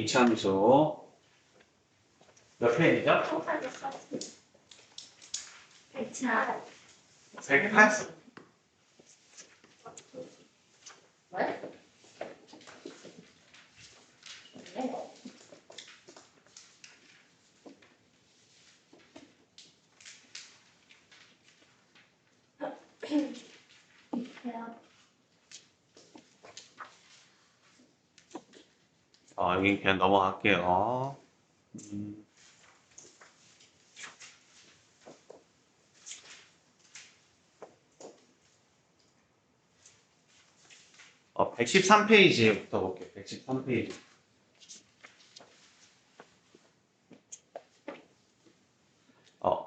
이참수 몇 페이지죠? 108. 108? 왜? 여기 그냥 넘어갈게요. 음. 113페이지부터 볼게요. 113페이지.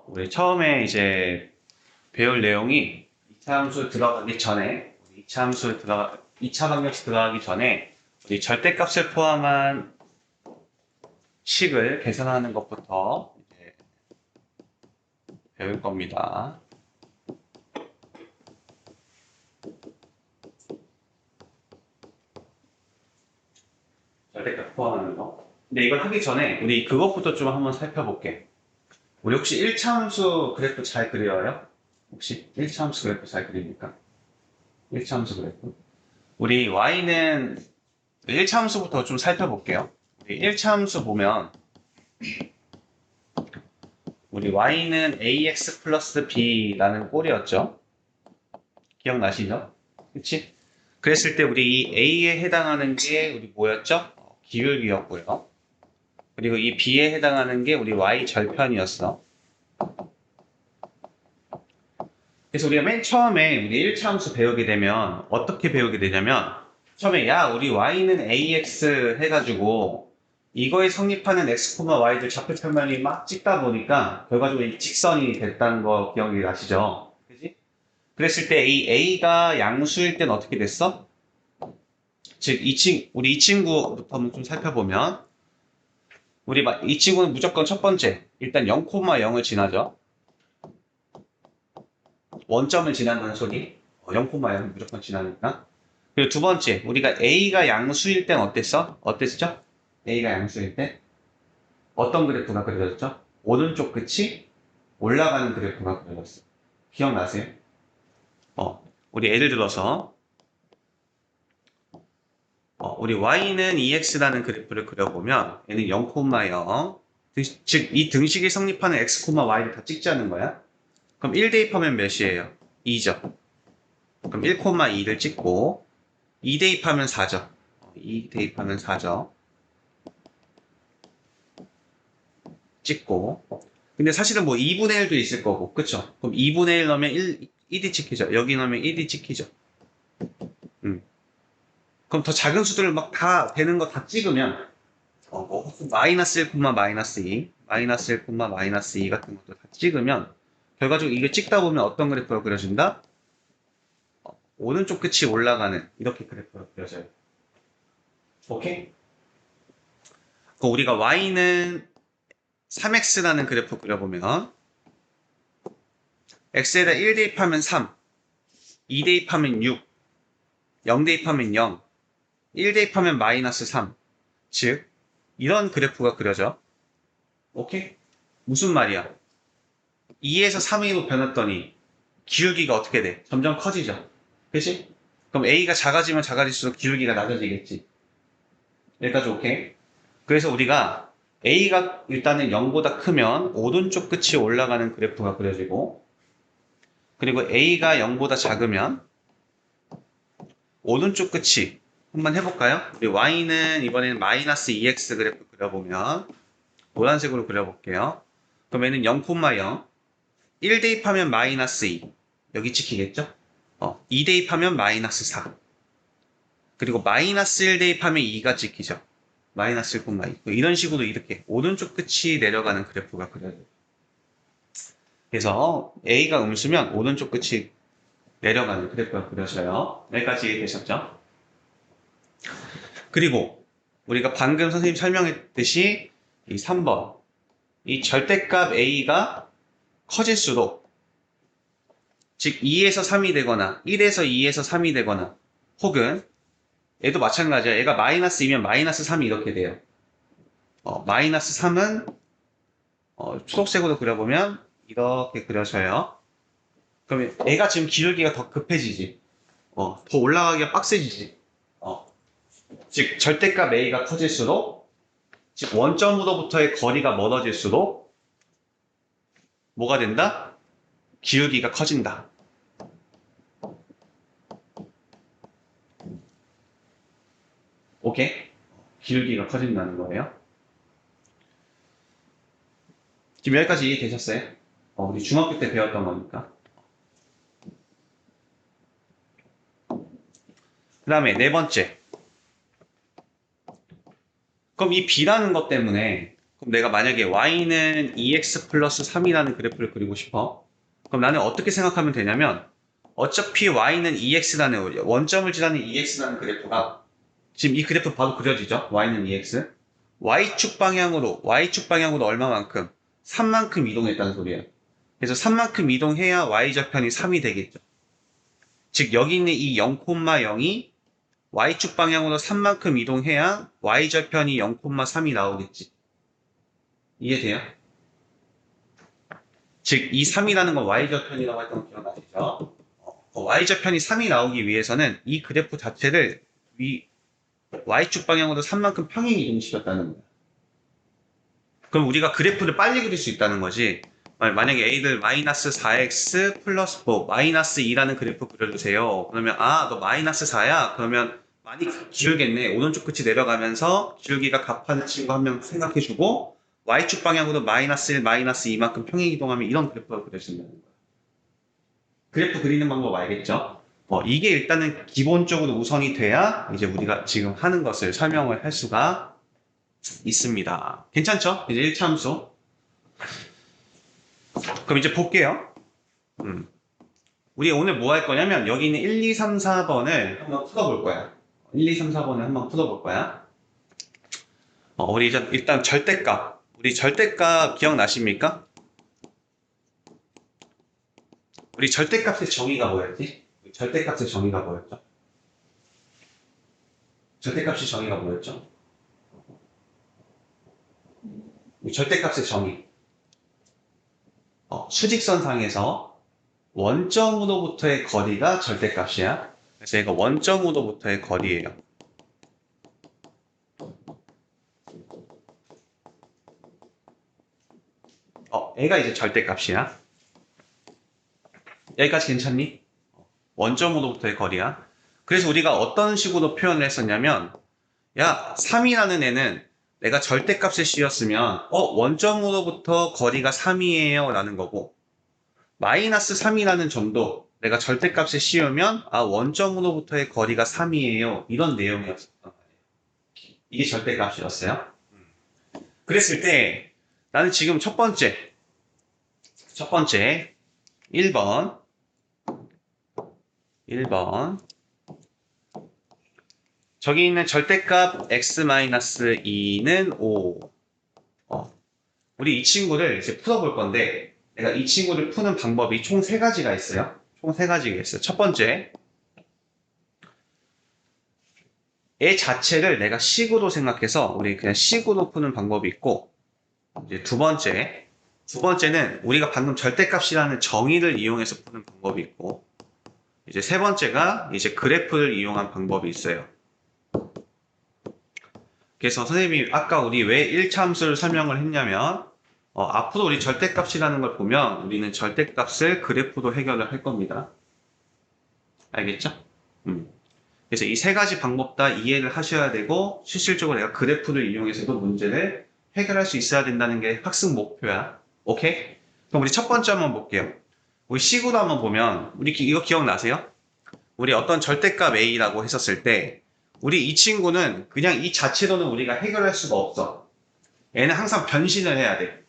우리 처음에 이제 배울 내용이 2차 함수 들어가기 전에, 2차 방정식 들어가기 전에, 우리 절대값을 포함한 식을 계산하는 것부터 이제 배울 겁니다. 절대값 포함하는 거. 근데 이걸 하기 전에 우리 그것부터 좀 한번 살펴볼게. 우리 혹시 1차 함수 그래프 잘 그려요? 혹시 1차 함수 그래프 잘 그립니까? 1차 함수 그래프. 우리 y는 1차 함수부터 좀 살펴볼게요. 우리 1차 함수 보면 우리 y는 ax 플러스 b라는 꼴이었죠. 기억나시죠? 그치? 그랬을 때 우리 이 a에 해당하는 게 우리 뭐였죠? 기울기였고요. 그리고 이 b에 해당하는 게 우리 y 절편이었어. 그래서 우리가 맨 처음에 우리 1차 함수 배우게 되면 어떻게 배우게 되냐면 처음에 우리 y는 ax 해가지고 이거에 성립하는 x, y들 좌표 평면이 막 찍다 보니까 결과적으로 이 직선이 됐다는 거 기억이 나시죠? 그지? 그랬을 때 이 a가 양수일 땐 어떻게 됐어? 즉 우리 이 친구부터 한번 좀 살펴보면 이 친구는 무조건 첫 번째 일단 0,0을 지나죠. 원점을 지난다는 소리. 0,0 무조건 지나니까. 그리고 두 번째, 우리가 A가 양수일 땐 어땠죠? A가 양수일 때 어떤 그래프가 그려졌죠? 오른쪽 끝이 올라가는 그래프가 그려졌어. 기억나세요? 우리 예를 들어서 우리 Y는 EX라는 그래프를 그려보면 얘는 0,0 즉 이 등식이 성립하는 X, Y를 다 찍자는 거야. 그럼 1 대입하면 몇이에요? 2죠. 그럼 1,2를 찍고 2 대입하면 4죠. 2 대입하면 4죠. 찍고 근데 사실은 뭐 2분의 1도 있을 거고 그쵸? 그럼 2분의 1 넣으면 1이 찍히죠. 여기 넣으면 1이 찍히죠. 그럼 더 작은 수들을 막 다 되는 거 다 찍으면 마이너스 1, 마이너스 2 마이너스 1, 마이너스 2 같은 것도 다 찍으면 결과적으로 이게 찍다 보면 어떤 그래프가 그려진다? 오른쪽 끝이 올라가는 이렇게 그래프가 그려져요. 오케이? 우리가 y는 3x라는 그래프 그려보면 x에다 1 대입하면 3, 2 대입하면 6, 0 대입하면 0, 1 대입하면 마이너스 3. 즉 이런 그래프가 그려져. 오케이? 무슨 말이야? 2에서 3으로 변했더니 기울기가 어떻게 돼? 점점 커지죠. 그치? 그럼 a가 작아지면 작아질수록 기울기가 낮아지겠지. 여기까지 오케이? 그래서 우리가 a가 일단은 0보다 크면 오른쪽 끝이 올라가는 그래프가 그려지고 그리고 a가 0보다 작으면 오른쪽 끝이 한번 해볼까요? 우리 y는 이번에는 마이너스 2x 그래프 그려보면 노란색으로 그려볼게요. 그럼 얘는 0,0 1 대입하면 마이너스 2 여기 찍히겠죠? 2 대입하면 마이너스 4 그리고 마이너스 1 대입하면 2가 찍히죠. 마이너스 1,2 이런 식으로 이렇게 오른쪽 끝이 내려가는 그래프가 그려져요. 그래서 A가 음수면 오른쪽 끝이 내려가는 그래프가 그려져요. 여기까지 이해되셨죠? 그리고 우리가 방금 선생님 설명했듯이 이 3번 이 절대값 A가 커질수록 즉 2에서 3이 되거나 1에서 2에서 3이 되거나 혹은 얘도 마찬가지야. 얘가 마이너스 2면 마이너스 3이 이렇게 돼요. 마이너스 3은 초록색으로 그려보면 이렇게 그려져요. 그러면 얘가 지금 기울기가 더 급해지지. 더 올라가기가 빡세지지. 즉 절대값 a가 커질수록, 즉 원점으로부터의 거리가 멀어질수록 뭐가 된다? 기울기가 커진다. 오케이? 기울기가 커진다는 거예요. 지금 여기까지 이해되셨어요? 우리 중학교 때 배웠던 거니까. 그 다음에 네 번째. 그럼 이 b라는 것 때문에, 그럼 내가 만약에 y는 2x 플러스 3이라는 그래프를 그리고 싶어. 그럼 나는 어떻게 생각하면 되냐면, 어차피 y는 2x라는, 원점을 지나는 2x라는 그래프가, 지금 이 그래프 바로 그려지죠? y는 2x. y축 방향으로 얼마만큼? 3만큼 이동했다는 소리예요. 그래서 3만큼 이동해야 y절편이 3이 되겠죠. 즉 여기 있는 이 0,0이 y축 방향으로 3만큼 이동해야 y절편이 0,3이 나오겠지. 이해돼요? 즉 이 3이라는 건 y절편이라고 했던 거 기억나시죠? y절편이 3이 나오기 위해서는 이 그래프 자체를 y축 방향으로 3만큼 평행 이동시켰다는 거야. 그럼 우리가 그래프를 빨리 그릴 수 있다는 거지. 만약에 A를 마이너스 4x 플러스 4, 마이너스 2라는 그래프 그려주세요. 그러면, 너 마이너스 4야? 그러면 많이 기울겠네. 오른쪽 끝이 내려가면서 기울기가 값하는 친구 한 명 생각해주고, Y축 방향으로 마이너스 1, 마이너스 2만큼 평행 이동하면 이런 그래프가 그려진다는 거야. 그래프 그리는 방법 알겠죠? 이게 일단은 기본적으로 우선이 돼야 이제 우리가 지금 하는 것을 설명을 할 수가 있습니다. 괜찮죠? 이제 1차 함수. 그럼 이제 볼게요. 우리 오늘 뭐 할 거냐면 여기 있는 1, 2, 3, 4번을 한번 풀어볼 거야. 1, 2, 3, 4번을 한번 풀어볼 거야. 우리 이제 일단 절대값. 우리 절대값 기억나십니까? 우리 절대값의 정의가 뭐였지? 절대값의 정의가 뭐였죠? 절대값의 정의가 뭐였죠? 절대값의 정의. 수직선상에서 원점으로부터의 거리가 절대값이야. 그래서 얘가 원점으로부터의 거리예요. 얘가 이제 절대값이야. 여기까지 괜찮니? 원점으로부터의 거리야. 그래서 우리가 어떤 식으로 표현을 했었냐면, 야, 3이라는 애는 내가 절대값을 씌웠으면 원점으로부터 거리가 3이에요 라는 거고, 마이너스 3이라는 점도 내가 절대값을 씌우면 원점으로부터의 거리가 3이에요 이런 내용이었었던 거예요. 이게 절대값이었어요. 그랬을 때 나는 지금 첫 번째 1번 저기 있는 절대값 x-2는 5. 우리 이 친구를 이제 풀어볼 건데, 내가 이 친구를 푸는 방법이 총 3가지가 있어요. 첫 번째, 애 자체를 내가 식으로 생각해서 우리 그냥 식으로 푸는 방법이 있고, 이제 두 번째는 우리가 방금 절대값이라는 정의를 이용해서 푸는 방법이 있고, 이제 세 번째가 이제 그래프를 이용한 방법이 있어요. 그래서 선생님이 아까 우리 왜 1차 함수를 설명을 했냐면, 앞으로 우리 절대값이라는 걸 보면 우리는 절대값을 그래프로 해결을 할 겁니다. 알겠죠? 그래서 이 3가지 방법 다 이해를 하셔야 되고, 실질적으로 내가 그래프를 이용해서도 문제를 해결할 수 있어야 된다는 게 학습 목표야. 오케이? 그럼 우리 첫 번째 한번 볼게요. 우리 식으로 한번 보면, 우리 이거 기억나세요? 우리 어떤 절대값 A라고 했었을 때, 우리 이 친구는 그냥 이 자체로는 우리가 해결할 수가 없어. 얘는 항상 변신을 해야 돼.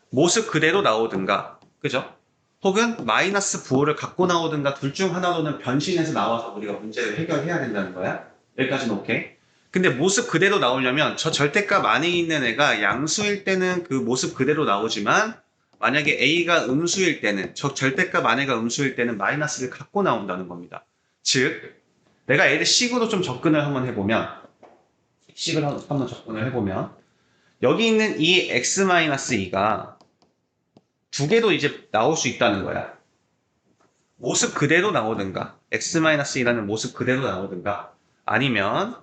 모습 그대로 나오든가, 그죠? 혹은 마이너스 부호를 갖고 나오든가 둘 중 하나로는 변신해서 나와서 우리가 문제를 해결해야 된다는 거야. 여기까지는 오케이. 근데 모습 그대로 나오려면 저 절대값 안에 있는 애가 양수일 때는 그 모습 그대로 나오지만, 만약에 A가 음수일 때는, 저 절대값 안에가 음수일 때는 마이너스를 갖고 나온다는 겁니다. 즉, 내가 얘를 식으로 좀 접근을 한번 해보면, 여기 있는 이 x-2가 두 개도 이제 나올 수 있다는 거야. 모습 그대로 나오든가 x-2라는 모습 그대로 나오든가 아니면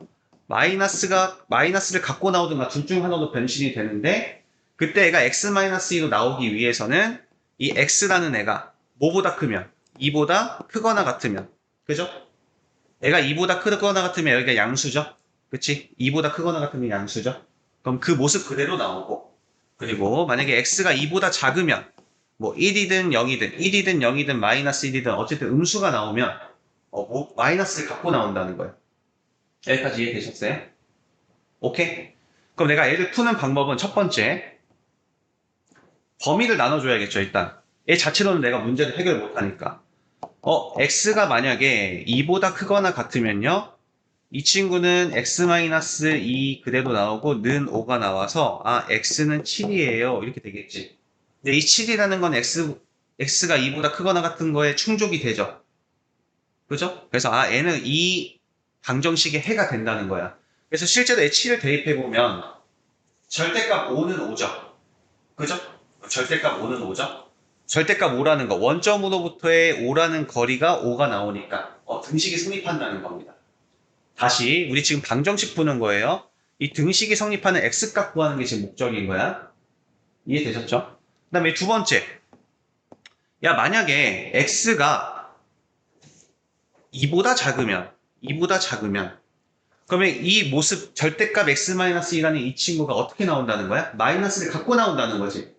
마이너스를 갖고 나오든가 둘 중 하나로 변신이 되는데 그때 애가 x-2로 나오기 위해서는 이 x라는 애가 뭐보다 크면 2보다 크거나 같으면 그죠? 애가 2보다 크거나 같으면 여기가 양수죠? 그치? 2보다 크거나 같으면 양수죠? 그럼 그 모습 그대로 나오고 그리고 만약에 x가 2보다 작으면 뭐 1이든 0이든 1이든 0이든 마이너스 1이든 어쨌든 음수가 나오면 마이너스를 갖고 나온다는 거예요. 여기까지 이해되셨어요? 오케이? 그럼 내가 얘를 푸는 방법은 첫 번째 범위를 나눠줘야겠죠 일단. 얘 자체로는 내가 문제를 해결 못하니까 x가 만약에 2보다 크거나 같으면요 이 친구는 x-2 그대로 나오고 는 5가 나와서 x는 7이에요 이렇게 되겠지. 근데 이 7이라는 건 x가 2보다 크거나 같은 거에 충족이 되죠. 그죠? 그래서 얘는 이 방정식의 해가 된다는 거야. 그래서 실제로 h 를 대입해보면 절대값 5는 5죠. 그죠? 절대값 5는 5죠? 절대값 5라는 거, 원점으로부터의 5라는 거리가 5가 나오니까 등식이 성립한다는 겁니다. 다시 우리 지금 방정식 푸는 거예요. 이 등식이 성립하는 x값 구하는 게 지금 목적인 거야. 이해되셨죠? 그 다음에 두 번째. 야 만약에 x가 2보다 작으면 그러면 이 모습 절대값 x-2라는 이 친구가 어떻게 나온다는 거야? 마이너스를 갖고 나온다는 거지.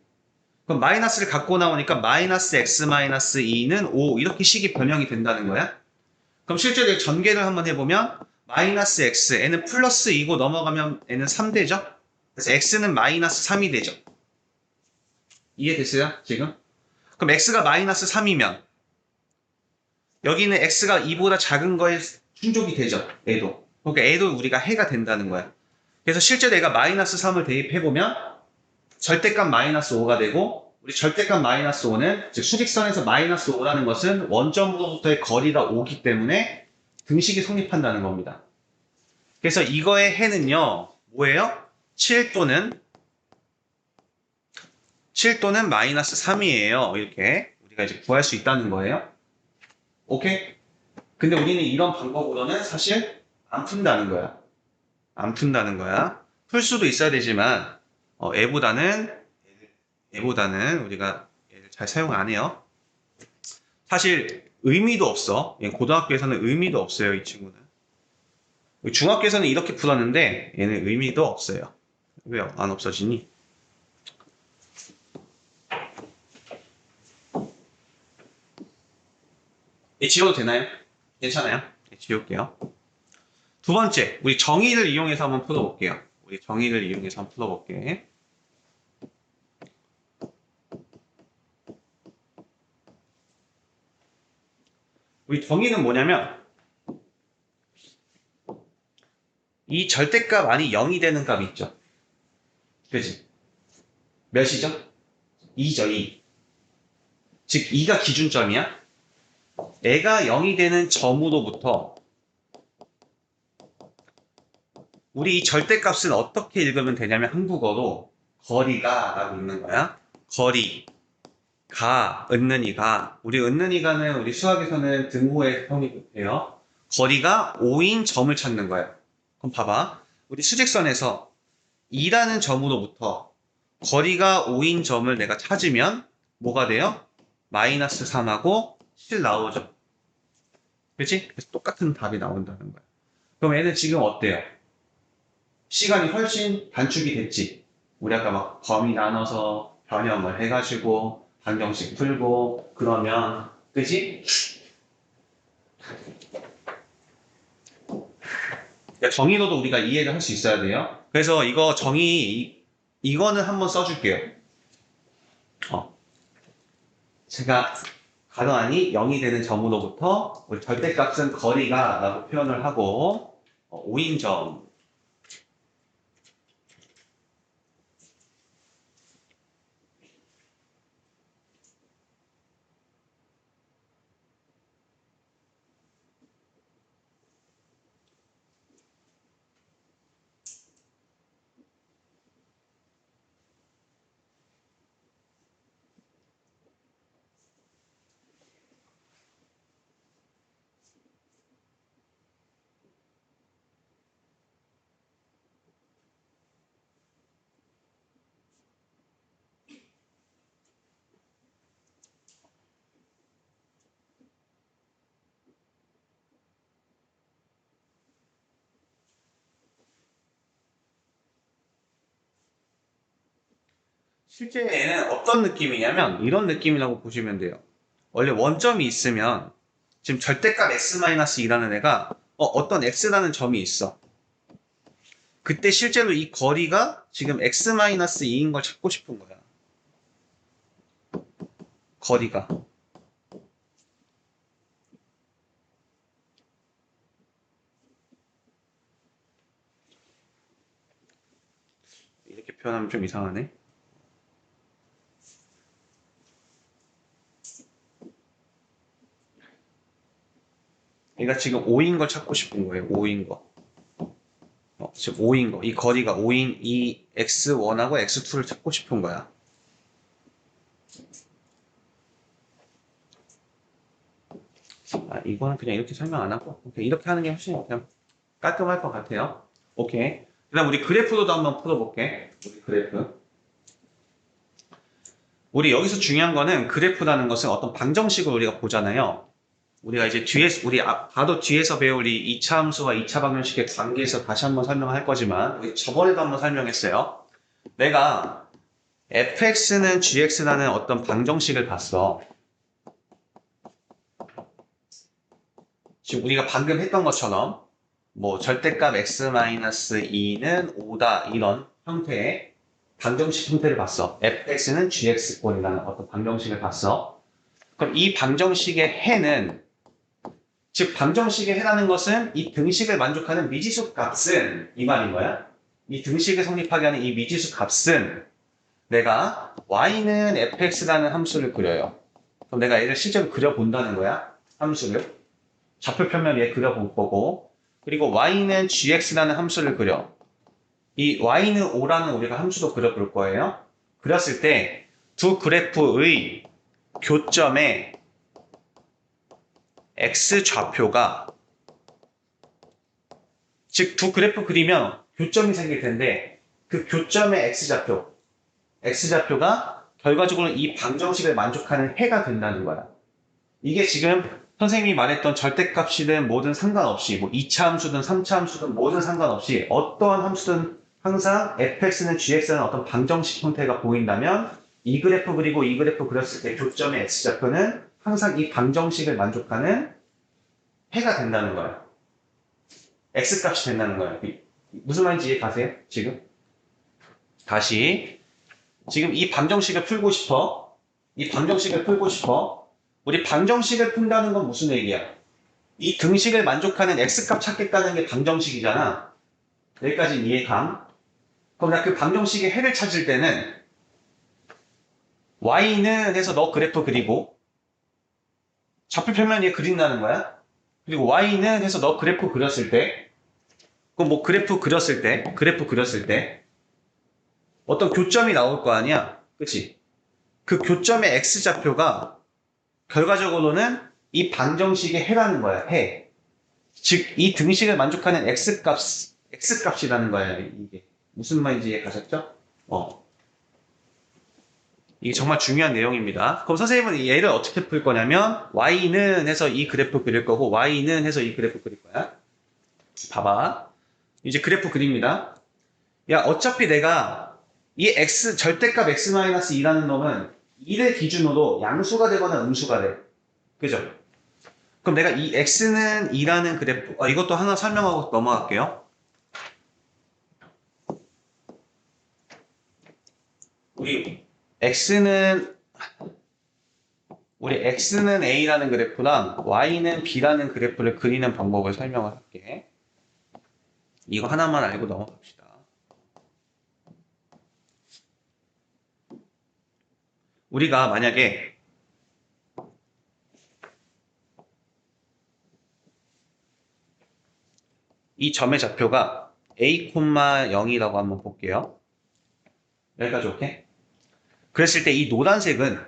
그럼 마이너스를 갖고 나오니까 마이너스 x-2는 5 이렇게 식이 변형이 된다는 거야. 그럼 실제로 전개를 한번 해보면 마이너스 x, n은 플러스 2고 넘어가면 n은 3 되죠? 그래서 x는 마이너스 3이 되죠. 이해됐어요? 지금? 그럼 x가 마이너스 3이면 여기는 x가 2보다 작은 거에 충족이 되죠. 애도. 그러니까 애도 우리가 해가 된다는 거야. 그래서 실제로 애가 마이너스 3을 대입해보면 절대값 마이너스 5가 되고 우리 절대값 마이너스 5는 즉 수직선에서 마이너스 5라는 것은 원점으로부터의 거리가 5기 때문에 등식이 성립한다는 겁니다. 그래서 이거의 해는요. 뭐예요? 7 또는 마이너스 3이에요. 이렇게 우리가 이제 구할 수 있다는 거예요. 오케이? 근데 우리는 이런 방법으로는 사실 안 푼다는 거야. 안 푼다는 거야. 풀 수도 있어야 되지만 얘보다는 우리가 얘를 잘 사용 안 해요. 사실 의미도 없어. 고등학교에서는 의미도 없어요. 이 친구는. 중학교에서는 이렇게 풀었는데 얘는 의미도 없어요. 왜 안 없어지니? 얘 지워도 되나요? 괜찮아요? 지울게요. 두 번째, 우리 정의를 이용해서 한번 풀어볼게요. 우리 정의를 이용해서 한번 풀어볼게. 우리 정의는 뭐냐면 이 절대값 안이 0이 되는 값이 있죠. 그지? 몇이죠? 2죠, 2. 즉 2가 기준점이야. 애가 0이 되는 점으로부터 우리 이 절대값은 어떻게 읽으면 되냐면 한국어로 거리가 라고 읽는 거야. 거리, 가, 은는이가. 우리 은는이가는 우리 수학에서는 등호에 성립해요. 거리가 5인 점을 찾는 거야. 그럼 봐봐. 우리 수직선에서 2라는 점으로부터 거리가 5인 점을 내가 찾으면 뭐가 돼요? 마이너스 3하고 7 나오죠. 그치? 그래서 똑같은 답이 나온다는 거야. 그럼 얘는 지금 어때요? 시간이 훨씬 단축이 됐지. 우리 아까 막 범위 나눠서 변형을 해가지고 방정식 풀고 그러면 그지? 그러니까 정의로도 우리가 이해를 할 수 있어야 돼요. 그래서 이거 이거는 한번 써줄게요. 제가 가로안이 0이 되는 점으로부터 우리 절대값은 거리가 라고 표현을 하고 5인 점 실제 얘는 어떤 느낌이냐면 이런 느낌이라고 보시면 돼요. 원래 원점이 있으면 지금 절대값 x-2라는 애가 어떤 x라는 점이 있어. 그때 실제로 이 거리가 지금 x-2인 걸 찾고 싶은 거야. 거리가. 이렇게 표현하면 좀 이상하네. 얘가 지금 5인 걸 찾고 싶은 거예요. 5인 거. 지금 5인 거. 이 거리가 5인 이 x1하고 x2를 찾고 싶은 거야. 이거는 그냥 이렇게 설명 안 하고 이렇게 하는 게 훨씬 그냥 깔끔할 것 같아요. 오케이. 그다음 우리 그래프로도 한번 풀어볼게. 우리 그래프. 우리 여기서 중요한 거는 그래프라는 것은 어떤 방정식을 우리가 보잖아요. 우리가 이제 바로 뒤에서 배울 이 2차 함수와 2차 방정식의 관계에서 다시 한번 설명할 거지만 우리 저번에도 한번 설명했어요. 내가 fx는 gx라는 어떤 방정식을 봤어. 지금 우리가 방금 했던 것처럼 뭐 절대값 x-2는 5다 이런 형태의 방정식 형태를 봤어. fx는 gx권이라는 어떤 방정식을 봤어. 그럼 이 방정식의 해는 즉 방정식에 해라는 것은 이 등식을 만족하는 미지수 값은 이 말인 거야. 이 등식을 성립하게 하는 이 미지수 값은 내가 y는 fx라는 함수를 그려요. 그럼 내가 얘를 실제로 그려본다는 거야. 함수를. 좌표 평면 위에 그려볼 거고 그리고 y는 gx라는 함수를 그려. 이 y는 5라는 우리가 함수도 그려볼 거예요. 그렸을 때 두 그래프의 교점에 x 좌표가 즉 두 그래프 그리면 교점이 생길 텐데 그 교점의 x좌표가 결과적으로 이 방정식을 만족하는 해가 된다는 거야. 이게 지금 선생님이 말했던 절대값이든 뭐든 상관없이 뭐 2차 함수든 3차 함수든 뭐든 상관없이 어떠한 함수든 항상 fx는 gx는 어떤 방정식 형태가 보인다면 이 그래프 그리고 이 그래프 그렸을 때 교점의 x좌표는 항상 이 방정식을 만족하는 해가 된다는 거야. x값이 된다는 거야. 무슨 말인지 이해 가세요? 지금? 다시 지금 이 방정식을 풀고 싶어. 우리 방정식을 푼다는 건 무슨 얘기야? 이 등식을 만족하는 x값 찾겠다는 게 방정식이잖아. 여기까지 이해감. 그럼 나 그 방정식의 해를 찾을 때는 y는 해서 너 그래프 그리고 좌표 평면 위에 그린다는 거야. 그리고 y는 해서 너 그래프 그렸을 때 그럼 뭐 그래프 그렸을 때 어떤 교점이 나올 거 아니야. 그치? 그 교점의 x좌표가 결과적으로는 이 방정식의 해라는 거야. 해. 즉, 이 등식을 만족하는 x값이라는 거야. 이게. 무슨 말인지 이해 가셨죠? 이게 정말 중요한 내용입니다. 그럼 선생님은 얘를 어떻게 풀 거냐면 y는 해서 이 그래프 그릴 거고 y는 해서 이 그래프 그릴 거야. 봐봐. 이제 그래프 그립니다. 야, 어차피 내가 이 절대값 x-2라는 놈은 2를 기준으로 양수가 되거나 음수가 돼. 그죠? 그럼 내가 이 x는 2라는 그래프, 이것도 하나 설명하고 넘어갈게요. 우리 x는 a라는 그래프랑 y는 b라는 그래프를 그리는 방법을 설명을 할게. 이거 하나만 알고 넘어갑시다. 우리가 만약에 이 점의 좌표가 a,0이라고 한번 볼게요. 여기까지 오케이? 그랬을 때 이 노란색은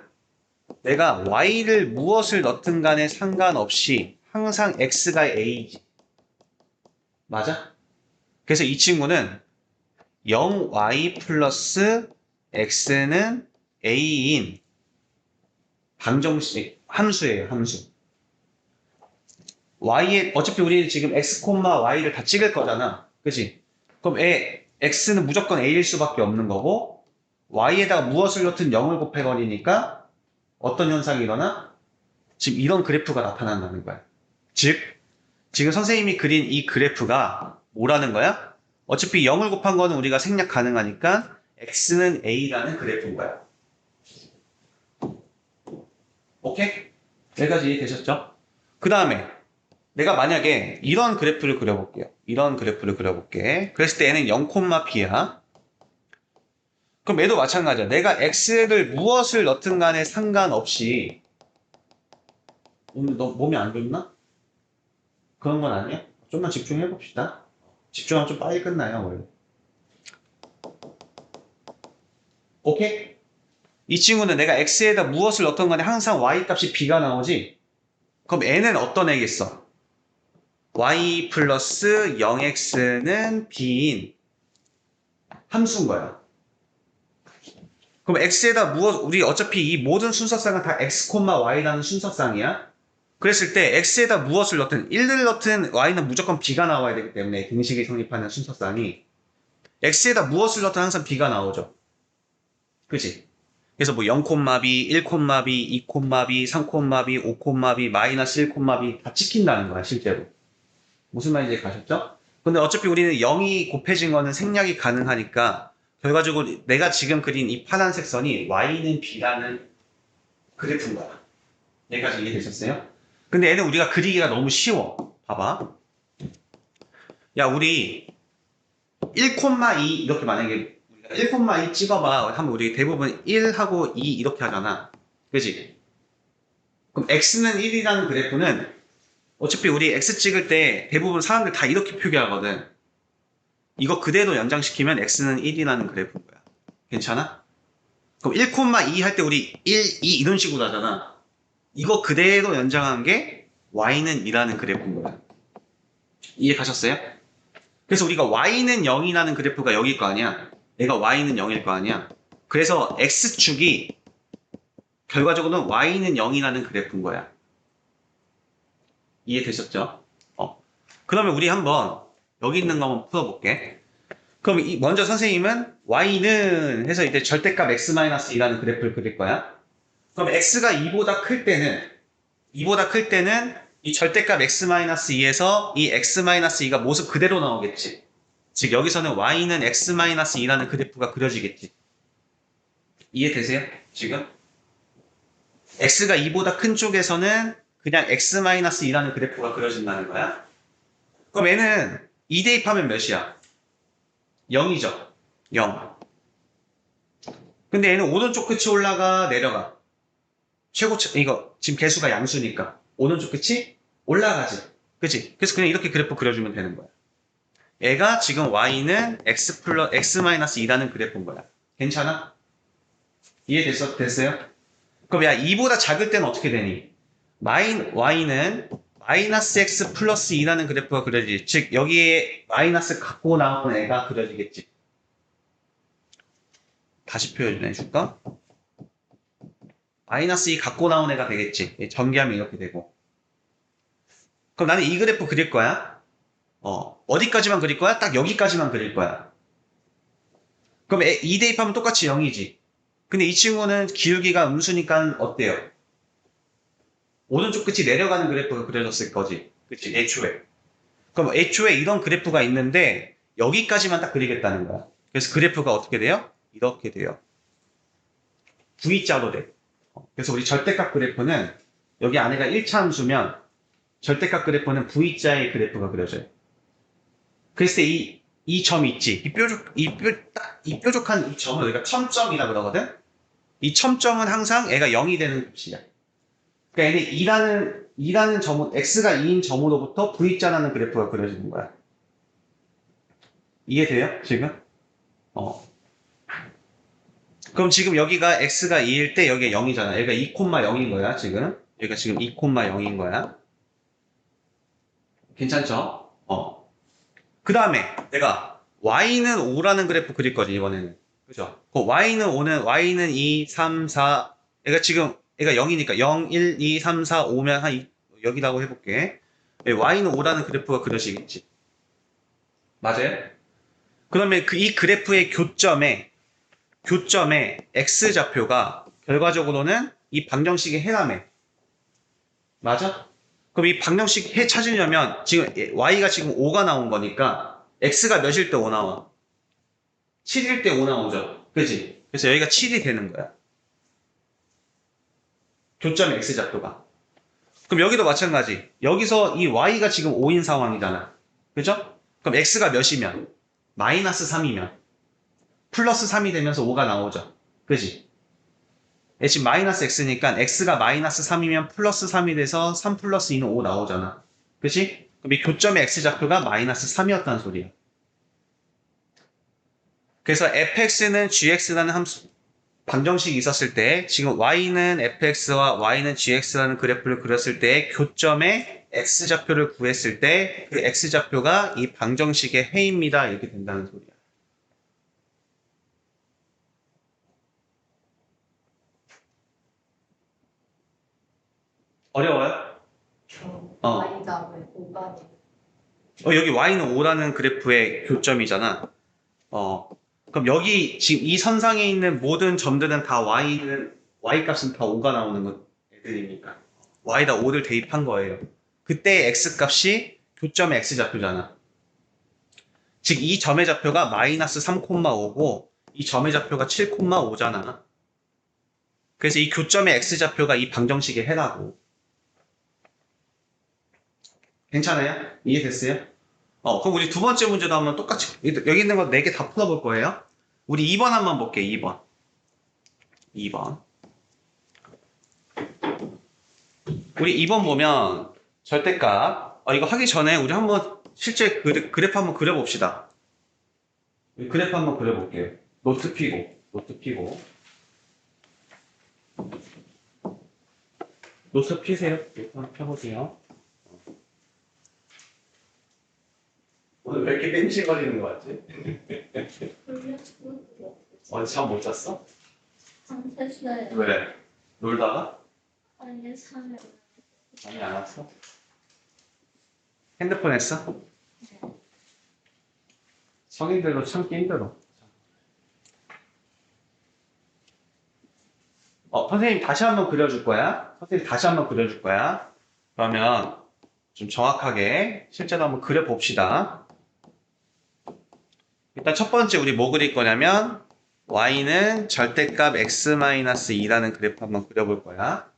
내가 y를 무엇을 넣든 간에 상관없이 항상 x가 a이지. 맞아? 그래서 이 친구는 0y 플러스 x는 a인 방정식 함수예요. 함수. 어차피 우리 지금 x, y를 다 찍을 거잖아. 그치? 그럼 x는 무조건 a일 수밖에 없는 거고 y에다가 무엇을 넣든 0을 곱해버리니까 어떤 현상이 일어나? 지금 이런 그래프가 나타난다는 거야. 즉, 지금 선생님이 그린 이 그래프가 뭐라는 거야? 어차피 0을 곱한 거는 우리가 생략 가능하니까 x는 a라는 그래프인 거야. 오케이? 여기까지 이해되셨죠? 그 다음에 내가 만약에 이런 그래프를 그려볼게요. 이런 그래프를 그려볼게. 그랬을 때 얘는 0, b야. 그럼 얘도 마찬가지야. 내가 x를 무엇을 넣든 간에 상관없이 오늘 너 몸이 안 좋나? 그런 건 아니야? 좀만 집중해 봅시다. 집중하면 좀 빨리 끝나요, 원래. 오케이? 이 친구는 내가 x에다 무엇을 넣던 간에 항상 y 값이 b가 나오지? 그럼 n은 어떤 애겠어? y 플러스 0x는 b인 함수인 거야. 그럼 x에다 우리 어차피 이 모든 순서쌍은 다 x, y라는 순서쌍이야. 그랬을 때 x에다 무엇을 넣든 1을 넣든 y는 무조건 b가 나와야 되기 때문에 등식이 성립하는 순서쌍이 x에다 무엇을 넣든 항상 b가 나오죠. 그치? 그래서 뭐 0, b, 1, b, 2, b, 3, b, 5, b, 마이너스 1, b 다 찍힌다는 거야, 실제로. 무슨 말인지 가셨죠? 근데 어차피 우리는 0이 곱해진 거는 생략이 가능하니까 결과적으로 내가 지금 그린 이 파란색 선이 y는 b라는 그래프인 거야. 여기까지 이해되셨어요? 근데 얘는 우리가 그리기가 너무 쉬워. 봐봐. 야, 우리 1,2 이렇게 만약에 우리가 1,2 찍어봐 하면 우리 대부분 1하고 2 이렇게 하잖아. 그지? 그럼 x는 1이라는 그래프는 어차피 우리 x 찍을 때 대부분 사람들 다 이렇게 표기하거든. 이거 그대로 연장시키면 x는 1이라는 그래프인 거야. 괜찮아? 그럼 1,2 할 때 우리 1, 2 이런 식으로 하잖아. 이거 그대로 연장한 게 y는 2라는 그래프인 거야. 이해 가셨어요? 그래서 우리가 y는 0이라는 그래프가 여기일 거 아니야. 얘가 y는 0일 거 아니야. 그래서 x축이 결과적으로는 y는 0이라는 그래프인 거야. 이해되셨죠? 그러면 우리 한번 여기 있는 거 한번 풀어볼게. 그럼 먼저 선생님은 y는 해서 이제 절대값 x-2라는 그래프를 그릴 거야. 그럼 x가 2보다 클 때는 이 절대값 x-2에서 이 x-2가 모습 그대로 나오겠지. 즉 여기서는 y는 x-2라는 그래프가 그려지겠지. 이해되세요? 지금? x가 2보다 큰 쪽에서는 그냥 x-2라는 그래프가 그려진다는 거야. 그럼 얘는 2 대입하면 몇이야? 0이죠. 0. 근데 얘는 오른쪽 끝이 올라가 내려가. 이거 지금 개수가 양수니까 오른쪽 끝이 올라가지. 그치? 그래서 그냥 이렇게 그래프 그려주면 되는 거야. 얘가 지금 y는 x-2라는 그래프인 거야. 괜찮아? 됐어요? 그럼 야 2보다 작을 때는 어떻게 되니? y는 마이너스 x 플러스 2라는 그래프가 그려지지. 즉 여기에 마이너스 갖고 나오는 애가 그려지겠지. 다시 표현해 줄까? 마이너스 2 갖고 나온 애가 되겠지. 전개하면 이렇게 되고. 그럼 나는 이 그래프 그릴 거야. 어디까지만 그릴 거야? 딱 여기까지만 그릴 거야. 그럼 2 대입하면 똑같이 0이지. 근데 이 친구는 기울기가 음수니까 어때요? 오른쪽 끝이 내려가는 그래프가 그려졌을 거지. 그치? 애초에. 그럼 애초에 이런 그래프가 있는데 여기까지만 딱 그리겠다는 거야. 그래서 그래프가 어떻게 돼요? 이렇게 돼요. V자로 돼. 그래서 우리 절대값 그래프는 여기 안에가 1차 함수면 절대값 그래프는 V자의 그래프가 그려져요. 그랬을 때 이 점이 있지. 이 뾰족한 이 점을 우리가 첨점이라 그러거든? 이 첨점은 항상 애가 0이 되는 값이야. 그러니까 얘는 2라는 점은, x가 2인 점으로부터 V자라는 그래프가 그려지는 거야. 이해돼요? 지금? 그럼 지금 여기가 x가 2일 때 여기가 0이잖아. 여기가 2,0인 거야, 지금. 여기가 지금 2,0인 거야. 괜찮죠? 그 다음에 내가 y는 5라는 그래프 그릴 거지, 이번에는. 그죠? y는 2, 3, 4. 얘가 지금, 얘가 0이니까 0, 1, 2, 3, 4, 5면 여기라고 해볼게. y는 5라는 그래프가 교점의 x좌표가 결과적으로는 이 방정식의 해라며. 맞아? 그럼 이 방정식 해 찾으려면 지금 y가 지금 5가 나온 거니까 x가 몇일 때 5 나와? 7일 때 5 나오죠. 그지? 그래서 여기가 7이 되는 거야. 교점의 x좌표가. 그럼 여기도 마찬가지. 여기서 이 y가 지금 5인 상황이잖아. 그죠? 그럼 x가 몇이면? 마이너스 3이면 플러스 3이 되면서 5가 나오죠. 그지? 지금 마이너스 x니까 x가 마이너스 3이면 플러스 3이 돼서 3 플러스 2는 5 나오잖아. 그치? 그럼 이 교점의 x좌표가 마이너스 3이었다는 소리야. 그래서 fx는 gx라는 함수, 방정식이 있었을 때 지금 y는 fx와 y는 gx라는 그래프를 그렸을 때 교점의 x좌표를 구했을 때 그 x좌표가 이 방정식의 해입니다. 이렇게 된다는 소리야. 어려워요? y가 왜 5가 돼? 여기 y는 5라는 그래프의 교점이잖아. 그럼 여기 지금 이 선상에 있는 모든 점들은 다 y 값은 다 5가 나오는 애들이니까 y에다 5를 대입한 거예요. 그때 x 값이 교점의 x좌표잖아. 즉 이 점의 좌표가 마이너스 3,5고 이 점의 좌표가 7,5잖아. 그래서 이 교점의 x좌표가 이 방정식의 해라고. 괜찮아요? 이해됐어요? 그럼 우리 두 번째 문제도 한번 똑같이, 여기 있는 거 4개 다 풀어볼 거예요. 우리 2번 한번 볼게요, 2번. 2번. 우리 2번 보면, 절대값. 이거 하기 전에 우리 한번 실제 그래프 한번 그려봅시다. 그래프 한번 그려볼게요. 노트 피고. 노트 피세요. 노트 한번 펴보세요. 오늘 왜 이렇게 뺀질거리는 거 같지? 잠 못 잤어? 잠했어요. 왜? 놀다가? 아니, 3일. 잠이 안 왔어? 핸드폰 했어? 네. 성인들도 참기 힘들어. 선생님 다시 한번 그려줄 거야. 그러면 좀 정확하게 실제로 한번 그려봅시다. 일단 첫 번째 우리 뭐 그릴 거냐면 y는 절대값 x-2라는 그래프 한번 그려볼 거야.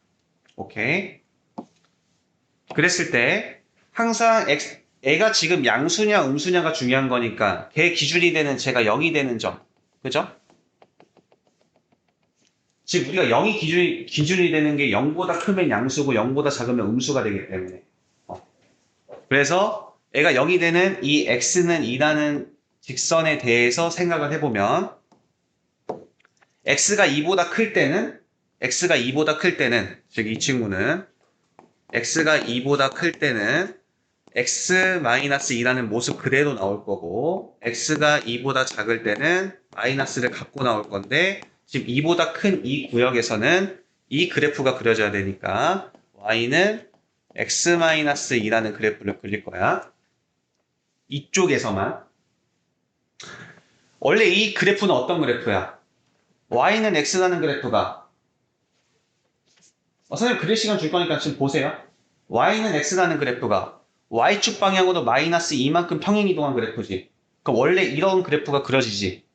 오케이. 그랬을 때 항상 애가 지금 양수냐 음수냐가 중요한 거니까 걔 기준이 되는 제가 0이 되는 점. 그죠? 즉 우리가 0이 기준이 되는 게 0보다 크면 양수고 0보다 작으면 음수가 되기 때문에. 그래서 애가 0이 되는 이 x는 2라는 직선에 대해서 생각을 해보면 x가 2보다 클 때는 즉 이 친구는 x가 2보다 클 때는 x-2라는 모습 그대로 나올 거고 x가 2보다 작을 때는 마이너스를 갖고 나올 건데 지금 2보다 큰 이 구역에서는 이 그래프가 그려져야 되니까 y는 x-2라는 그래프를 그릴 거야. 이쪽에서만. 원래 이 그래프는 어떤 그래프야? y는 x라는 그래프가 선생님 그릴 시간 줄 거니까 지금 보세요. y는 x라는 그래프가 y축 방향으로 마이너스 2만큼 평행이동한 그래프지. 그럼 원래 이런 그래프가 그려지지.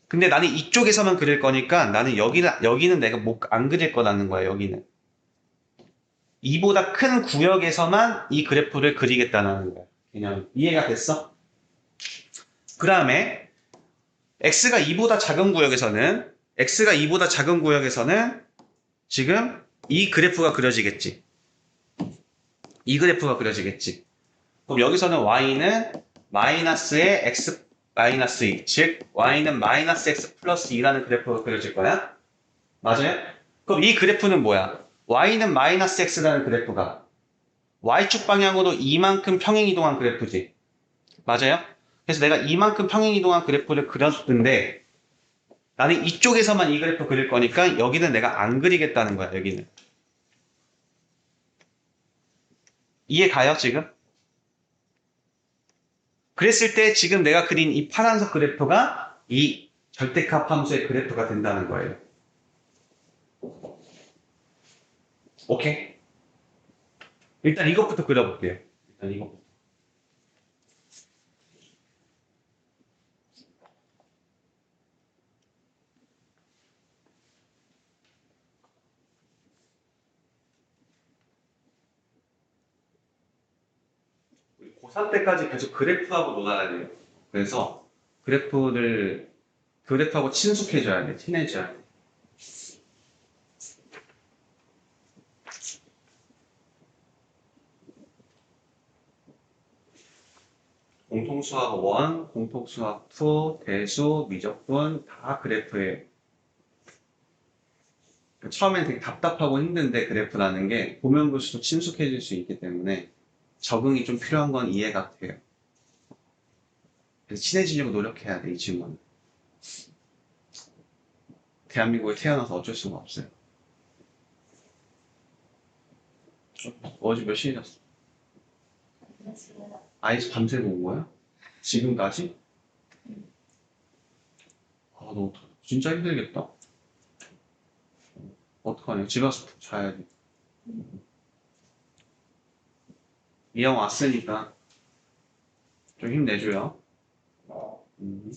근데 나는 이쪽에서만 그릴 거니까 나는 여기는 내가 안 그릴 거라는 거야. 여기는 2보다 큰 구역에서만 이 그래프를 그리겠다는 거야. 그냥 이해가 됐어? 그 다음에 x가 2보다 작은 구역에서는 지금 이 그래프가 그려지겠지. 그럼 여기서는 y는 마이너스의 x 마이너스 2, 즉 y는 마이너스 x 플러스 2라는 그래프가 그려질 거야. 맞아요? 그럼 이 그래프는 뭐야? y는 마이너스 x라는 그래프가 y축 방향으로 이만큼 평행이동한 그래프지. 맞아요? 그래서 내가 이만큼 평행이동한 그래프를 그렸는데 나는 이쪽에서만 이 그래프 그릴 거니까 여기는 내가 안 그리겠다는 거야. 여기는. 이해 가요 지금? 그랬을 때 지금 내가 그린 이 파란색 그래프가 이 절대값 함수의 그래프가 된다는 거예요. 오케이? 일단 이것부터 그려볼게요. 일단 이것부터. 우리 고3 때까지 계속 그래프하고 놀아야 돼요. 그래서 그래프하고 친숙해져야 돼. 친해져야 돼. 공통수학 1, 공통수학 2, 대수, 미적분 다 그래프예요. 처음엔 되게 답답하고 힘든데 그래프라는 게 보면 볼수록 친숙해질 수 있기 때문에 적응이 좀 필요한 건 이해가 돼요. 그래서 친해지려고 노력해야 돼, 이 친구는. 대한민국에 태어나서 어쩔 수가 없어요. 어제 몇 시에 잤어? 됐어요. 아이스 밤새고 온 거야? 지금까지? 아, 너 진짜 힘들겠다. 어떡하냐? 집에 가서 푹 자야 돼. 이 형 왔으니까 좀 힘내줘요. 음.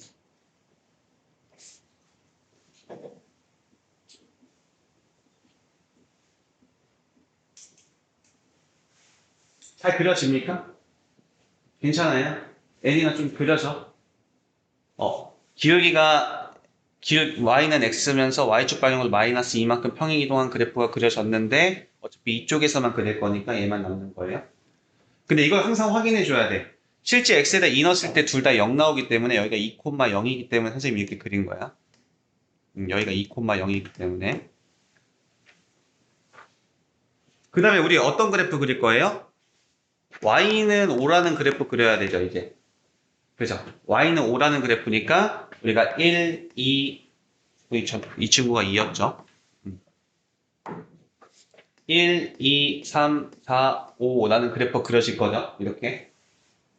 잘 그려집니까? 괜찮아요? 애니가 좀 그려져? y는 x면서 y축 발령으로 마이너스 이만큼 평행이동한 그래프가 그려졌는데 어차피 이쪽에서만 그릴 거니까 얘만 남는 거예요. 근데 이걸 항상 확인해 줘야 돼. 실제 x에다 2 넣었을 때 둘 다 0 나오기 때문에 여기가 2,0이기 때문에 선생님이 이렇게 그린 거야. 여기가 2,0이기 때문에. 그 다음에 우리 어떤 그래프 그릴 거예요? y는 5라는 그래프 그려야 되죠, 이제. 그죠? y는 5라는 그래프니까 우리가 1, 2, 이 친구가 2였죠. 1, 2, 3, 4, 5라는 그래프 그려질 거죠. 이렇게.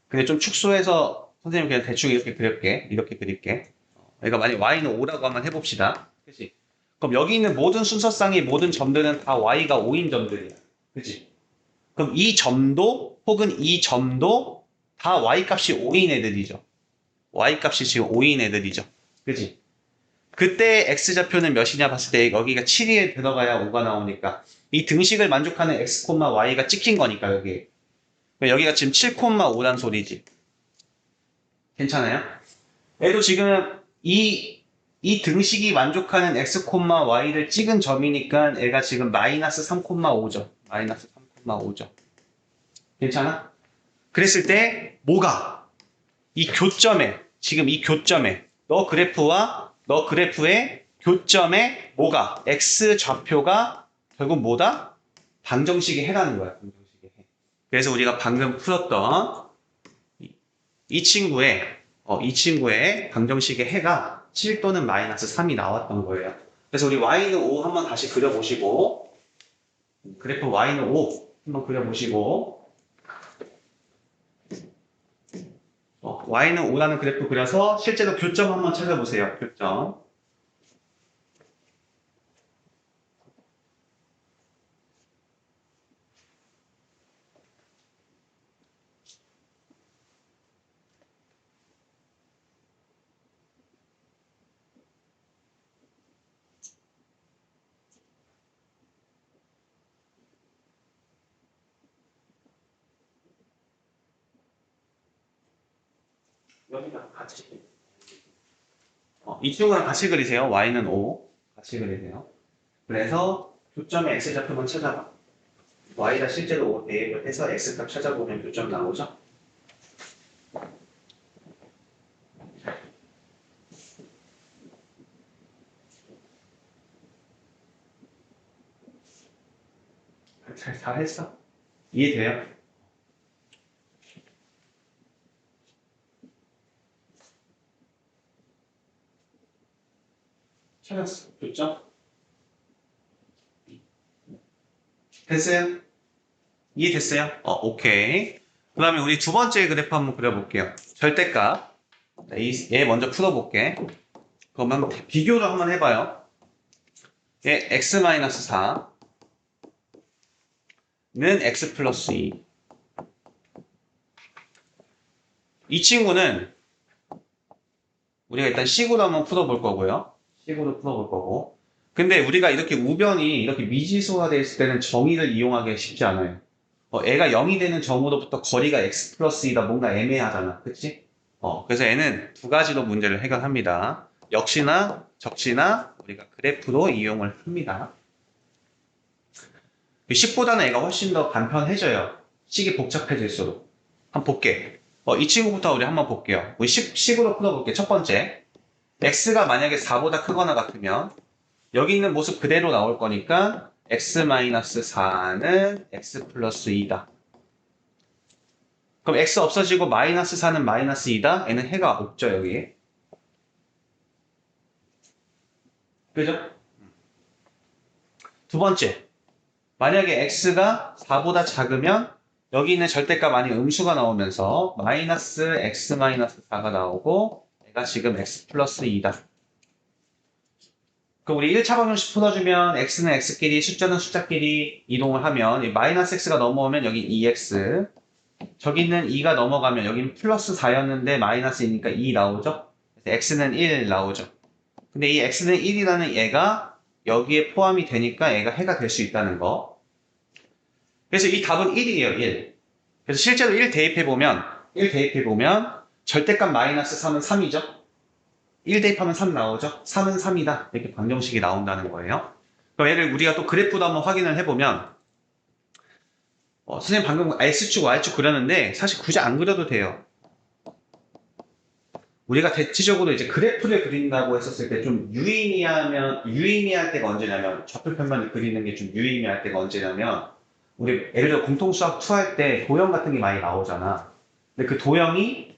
근데 좀 축소해서 선생님 그냥 대충 이렇게 그릴게. 이렇게 그릴게. 그러니까 만약 y는 5라고 한번 해봅시다. 그치? 그럼 여기 있는 모든 순서상의 모든 점들은 다 y가 5인 점들이야. 그치? 그럼 이 점도 혹은 이 점도 다 y 값이 5인 애들이죠. y 값이 지금 5인 애들이죠. 그치? 그때 x좌표는 몇이냐 봤을 때 여기가 7이 들어가야 5가 나오니까 이 등식을 만족하는 x, y가 찍힌 거니까 여기가 지금 7,5란 소리지. 괜찮아요? 얘도 지금 이 등식이 만족하는 x, y를 찍은 점이니까 얘가 지금 마이너스 3,5죠. 마이너스 3,5죠. 괜찮아? 그랬을 때 뭐가? 지금 이 교점에 너 그래프의 교점에 뭐가? x 좌표가 결국 뭐다? 방정식의 해라는 거야. 방정식의 해. 그래서 우리가 방금 풀었던 이 친구의 방정식의 해가 7 또는 마이너스 3이 나왔던 거예요. 그래서 우리 y는 5 한번 다시 그려보시고 그래프 y는 5 한번 그려보시고 y는 5라는 그래프 그려서 실제로 교점 한번 찾아보세요. 교점. 여기다 같이. 이 친구랑 같이 그리세요. y는 5. 같이 그리세요. 그래서 교점의 x좌표만 찾아봐. y가 실제로 5 대입을 해서 x값 찾아보면 교점 나오죠? 잘 했어. 이해돼요? 찾았어. 교점? 됐어요? 이해됐어요? 오케이. 그 다음에 우리 두 번째 그래프 한번 그려볼게요. 절대값. 얘 먼저 풀어볼게. 그럼 한번 비교를 한번 해봐요. 예, x-4는 x 플러스 2. 이 친구는 우리가 일단 식으로 한번 풀어볼 거고요. 식으로 풀어볼 거고. 근데 우리가 이렇게 우변이 이렇게 미지수가 되어 있을 때는 정의를 이용하기 쉽지 않아요. 애가 0이 되는 점으로부터 거리가 x 플러스 2다 뭔가 애매하잖아. 그치? 그래서 얘는 두 가지로 문제를 해결합니다. 역시나 적시나 우리가 그래프로 이용을 합니다. 10보다는 애가 훨씬 더 간편해져요. 식이 복잡해질수록. 한번 볼게. 이 친구부터 우리 한번 볼게요. 우리 식으로 풀어볼게. 첫 번째. x가 만약에 4보다 크거나 같으면 여기 있는 모습 그대로 나올 거니까 x-4는 x 플러스 2다. 그럼 x 없어지고 마이너스 4는 마이너스 2다. 얘는 해가 없죠, 여기. 그죠? 두 번째. 만약에 x가 4보다 작으면 여기 있는 절대값 안에 음수가 나오면서 마이너스 x 마이너스 4가 나오고 얘가 지금 x 플러스 2다. 그럼 우리 1차 방정식 풀어주면 x는 x끼리 숫자는 숫자끼리 이동을 하면 이 마이너스 x가 넘어오면 여기 2x 저기 있는 2가 넘어가면 여기는 플러스 4였는데 마이너스 2니까 2 나오죠? 그래서 x는 1 나오죠. 근데 이 x는 1이라는 얘가 여기에 포함이 되니까 얘가 해가 될 수 있다는 거. 그래서 이 답은 1이에요, 1. 그래서 실제로 1 대입해보면 절대값 마이너스 3은 3이죠? 1 대입하면 3 나오죠? 3은 3이다. 이렇게 방정식이 나온다는 거예요. 그럼 얘를 우리가 또 그래프도 한번 확인을 해보면 선생님 방금 X축, Y축 그렸는데 사실 굳이 안 그려도 돼요. 우리가 대체적으로 이제 그래프를 그린다고 했었을 때 좀 유의미할 때가 언제냐면 좌표편만을 그리는 게 좀 유의미할 때가 언제냐면 우리 예를 들어 공통수학 2 할 때 도형 같은 게 많이 나오잖아. 근데 그 도형이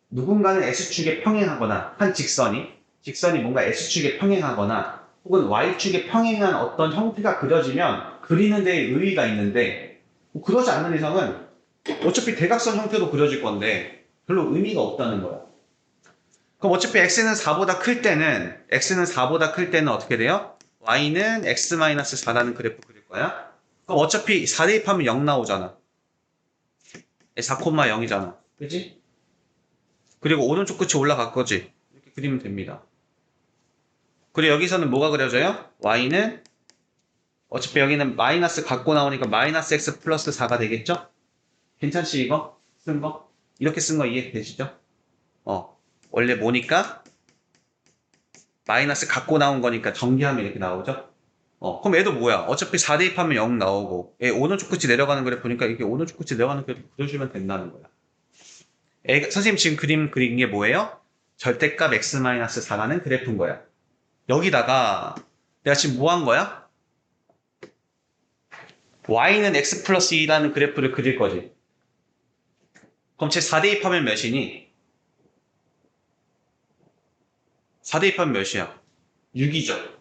누군가는 X축에 평행하거나 한 직선이 뭔가 X축에 평행하거나 혹은 Y축에 평행한 어떤 형태가 그려지면 그리는 데 의의가 있는데 그러지 않는 이상은 어차피 대각선 형태로 그려질 건데 별로 의미가 없다는 거야. 그럼 어차피 x는 4보다 클 때는 어떻게 돼요? y는 x-4라는 그래프 그릴 거야. 그럼 어차피 4 대입하면 0 나오잖아. 4,0이잖아. 그지? 그리고 오른쪽 끝이 올라갈 거지. 이렇게 그리면 됩니다. 그리고 여기서는 뭐가 그려져요? y는 어차피 여기는 마이너스 갖고 나오니까 마이너스 x 플러스 4가 되겠죠? 괜찮지 이거? 쓴 거? 이렇게 쓴 거 이해되시죠? 원래 뭐니까? 마이너스 갖고 나온 거니까 전기하면 이렇게 나오죠? 그럼 얘도 뭐야? 어차피 4 대입하면 0 나오고 얘 오른쪽 끝이 내려가는 그래프 보니까 이게 오른쪽 끝이 내려가는 그래프 그려주면 된다는 거야. 선생님 지금 그림 그린 게 뭐예요? 절대값 x-4라는 그래프인 거야. 여기다가 내가 지금 뭐 한 거야? y는 x 플러스 2라는 그래프를 그릴 거지. 그럼 제 4 대입하면 몇이니? 4 대입하면 몇이야? 6이죠.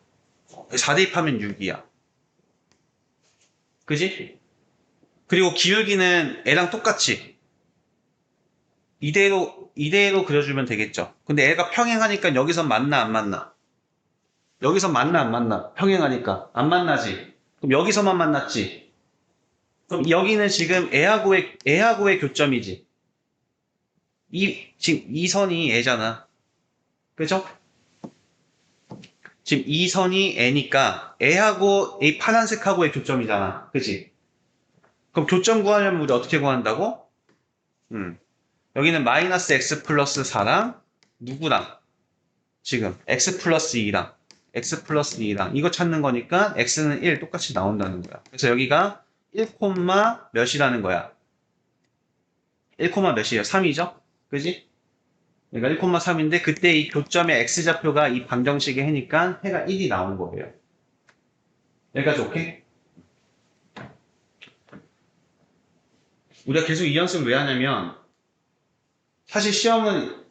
4 대입하면 6이야. 그지? 그리고 기울기는 애랑 똑같이 이대로 그려주면 되겠죠. 근데 애가 평행하니까 여기서 만나 안 만나? 여기서 만나 안 만나? 평행하니까 안 만나지. 그럼 여기서만 만났지. 그럼 여기는 지금 애하고의 교점이지. 지금 이 선이 애잖아. 그죠? 지금 이 선이 애니까 애하고 이 파란색하고의 교점이잖아. 그치? 그럼 교점 구하려면 우리 어떻게 구한다고? 여기는 마이너스 x 플러스 4랑 누구랑? 지금 x 플러스 2랑 이거 찾는 거니까 x는 1 똑같이 나온다는 거야. 그래서 여기가 1, 몇이라는 거야. 1, 몇이에요? 3이죠? 그지? 그러니까 1,3인데 그때 이 교점의 x좌표가 이 방정식의 해니까 해가 1이 나온 거예요. 여기까지 오케이? 우리가 계속 이 연습을 왜 하냐면 사실 시험은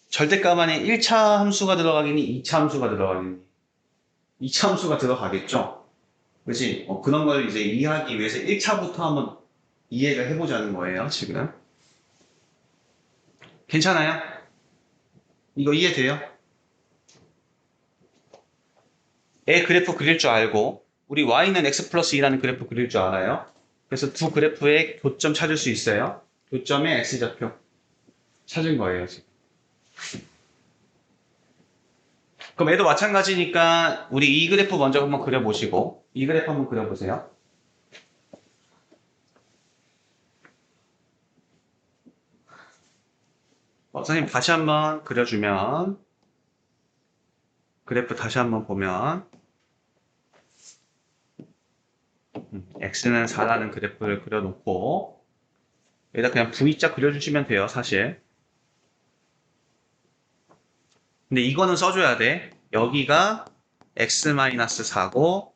절대값 안에 1차 함수가 들어가겠니? 2차 함수가 들어가겠니? 2차 함수가 들어가겠죠? 그치? 그런 걸 이제 이해하기 위해서 1차부터 한번 이해를 해보자는 거예요, 지금. 괜찮아요? 이거 이해돼요? 의 그래프 그릴 줄 알고 우리 y는 x 플러스 2라는 그래프 그릴 줄 알아요. 그래서 두 그래프의 교점 찾을 수 있어요. 교점의 x좌표 찾은 거예요, 지금. 그럼 얘도 마찬가지니까 우리 이 그래프 먼저 한번 그려보시고 이 그래프 한번 그려보세요. 선생님 다시 한번 그려주면 그래프 다시 한번 보면 x는 4라는 그래프를 그려놓고 여기다 그냥 V자 그려주시면 돼요, 사실. 근데 이거는 써줘야 돼. 여기가 x-4고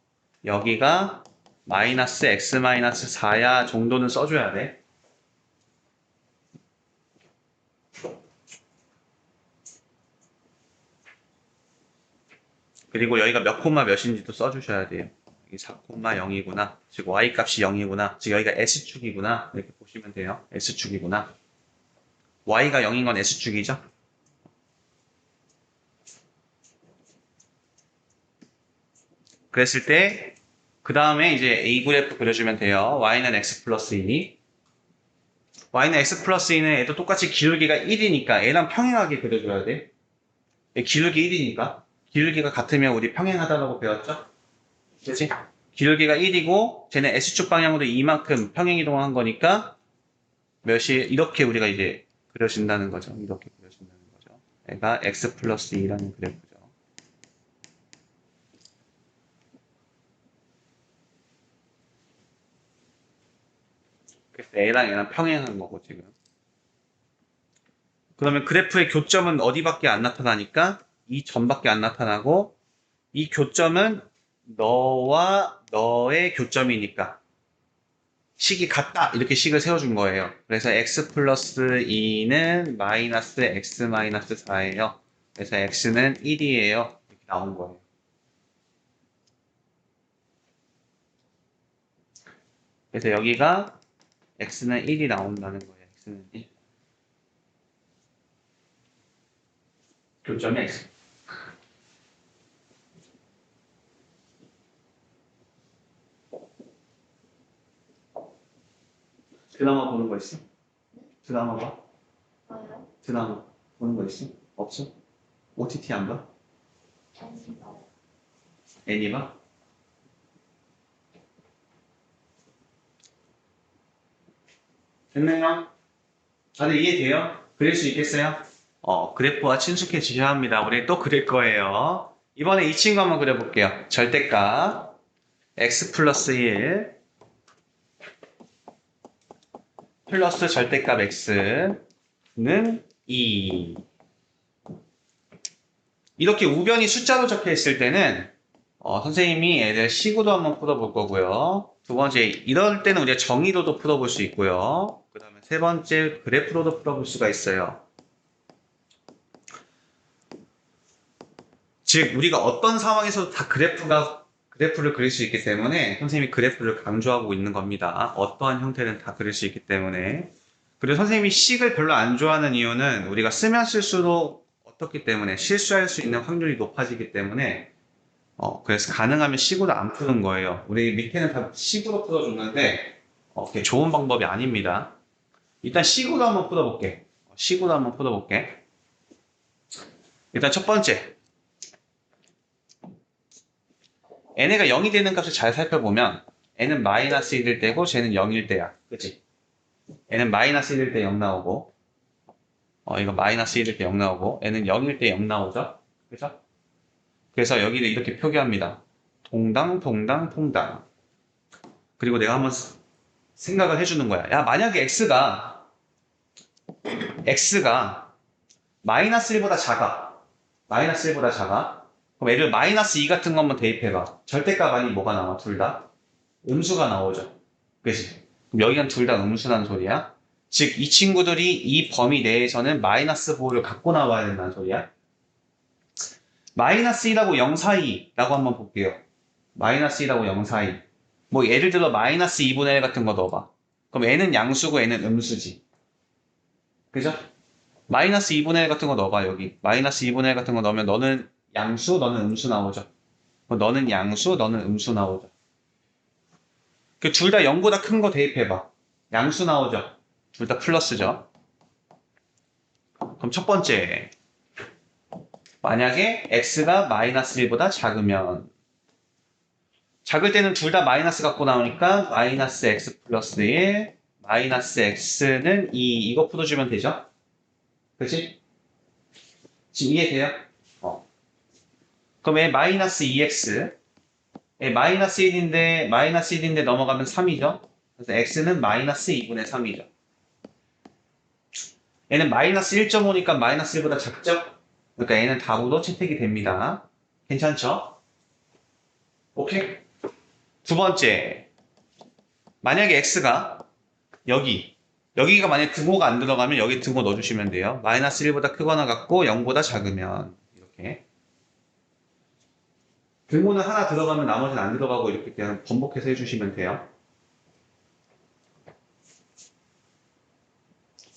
여기가 마이너스 x-4야 정도는 써줘야 돼. 그리고 여기가 몇 콤마 몇인지도 써주셔야 돼요. 여기 4,0이구나. 즉 y값이 0이구나. 즉 여기가 s축이구나. 이렇게 보시면 돼요. s축이구나. y가 0인 건 s축이죠. 그랬을 때 그 다음에 이제 a 그래프 그려주면 돼요. y는 x 플러스 2. y는 x 플러스 2는 얘도 똑같이 기울기가 1이니까 얘랑 평행하게 그려줘야 돼. 얘 기울기 1이니까. 기울기가 같으면 우리 평행하다라고 배웠죠? 그치? 기울기가 1이고 쟤는 S축 방향으로 이만큼 평행이동한 거니까 몇이 이렇게 우리가 이제 그려진다는 거죠. 이렇게 그려진다는 거죠. 얘가 x 플러스 2라는 그래프죠. 그래서 얘랑 얘랑 평행한 거고 지금. 그러면 그래프의 교점은 어디밖에 안 나타나니까 이 점밖에 안 나타나고 이 교점은 너와 너의 교점이니까 식이 같다 이렇게 식을 세워준 거예요. 그래서 x 플러스 2는 마이너스 x 마이너스 4예요. 그래서 x는 1이에요. 이렇게 나온 거예요. 그래서 여기가 x는 1이 나온다는 거예요. x는 1. 교점이 x. 드라마 보는 거 있어? 드라마 봐? 뭐요? 드라마 보는 거 있어? 없어? OTT 안 봐? 아니요. 애니 봐? 됐나요? 다들 이해돼요? 그릴 수 있겠어요? 그래프와 친숙해지셔야 합니다. 우리 또 그릴 거예요. 이번에 이 친구 한번 그려볼게요. 절대값 x 플러스 1 플러스 절대값 x는 2. 이렇게 우변이 숫자로 적혀 있을 때는 선생님이 애들 식으로 한번 풀어볼 거고요. 두 번째, 이럴 때는 우리가 정의로도 풀어볼 수 있고요. 그 다음에 세 번째, 그래프로도 풀어볼 수가 있어요. 즉, 우리가 어떤 상황에서도 다 그래프를 그릴 수 있기 때문에 선생님이 그래프를 강조하고 있는 겁니다. 어떠한 형태는 다 그릴 수 있기 때문에. 그리고 선생님이 식을 별로 안 좋아하는 이유는 우리가 쓰면 쓸수록 어떻기 때문에 실수할 수 있는 확률이 높아지기 때문에 그래서 가능하면 식으로 안 푸는 거예요. 우리 밑에는 다 식으로 풀어줬는데 그게 좋은 방법이 아닙니다. 일단 식으로 한번 풀어볼게. 식으로 한번 풀어볼게. 일단 첫 번째. n가 0이 되는 값을 잘 살펴보면 n은 마이너스 1일 때고 쟤는 0일 때야. 그치? n은 마이너스 1일 때 0 나오고 이거 마이너스 1일 때 0 나오고 n은 0일 때 0 나오죠? 그죠? 그래서 여기를 이렇게 표기합니다. 동당, 동당, 동당. 그리고 내가 한번 생각을 해주는 거야. 야, 만약에 x가 마이너스 1보다 작아. 마이너스 1보다 작아. 그럼 얘를 마이너스 2 같은 거 한번 대입해봐. 절대값 아니 뭐가 나와? 둘 다? 음수가 나오죠. 그치? 그럼 여기는 둘 다 음수라는 소리야. 즉, 이 친구들이 이 범위 내에서는 마이너스 부호를 갖고 나와야 된다는 소리야. 마이너스 1하고 0 사이라고 한번 볼게요. 마이너스 1하고 0 사이. 뭐 예를 들어 마이너스 2분의 1 같은 거 넣어봐. 그럼 n은 양수고 n은 음수지. 그죠? 마이너스 2분의 1 같은 거 넣어봐 여기. 마이너스 2분의 1 같은 거 넣으면 너는 양수, 너는 음수 나오죠. 너는 양수, 너는 음수 나오죠. 그 둘 다 0보다 큰 거 대입해봐. 양수 나오죠. 둘 다 플러스죠. 그럼 첫 번째. 만약에 x가 마이너스 1보다 작으면 작을 때는 둘 다 마이너스 갖고 나오니까 마이너스 x 플러스 1 마이너스 x는 2 이거 풀어주면 되죠? 그치? 지금 이해돼요? 그럼 얘 마이너스 2x 얘 마이너스 1인데 넘어가면 3이죠? 그래서 x는 마이너스 2분의 3이죠. 얘는 마이너스 1.5니까 마이너스 1보다 작죠? 그러니까 얘는 답으로 채택이 됩니다. 괜찮죠? 오케이? 두 번째, 만약에 x가 여기가 만약에 등호가 안 들어가면 여기 등호 넣어주시면 돼요. 마이너스 1보다 크거나 같고 0보다 작으면 이렇게 등호는 하나 들어가면 나머지는 안 들어가고 이렇게 그냥 번복해서 해주시면 돼요.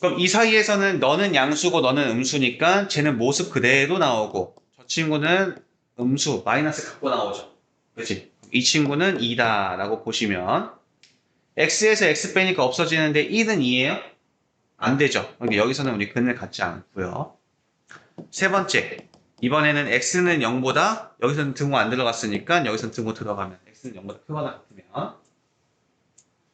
그럼 이 사이에서는 너는 양수고 너는 음수니까 쟤는 모습 그대로 나오고 저 친구는 음수 마이너스 갖고 나오죠. 그치? 이 친구는 2다 라고 보시면 x에서 x 빼니까 없어지는데 1은 2예요? 안 되죠. 그러니까 여기서는 우리 근을 갖지 않고요. 세 번째, 이번에는 x는 0보다 여기서는 등호 안 들어갔으니까 여기서는 등호 들어가면 x는 0보다 크거나 같으면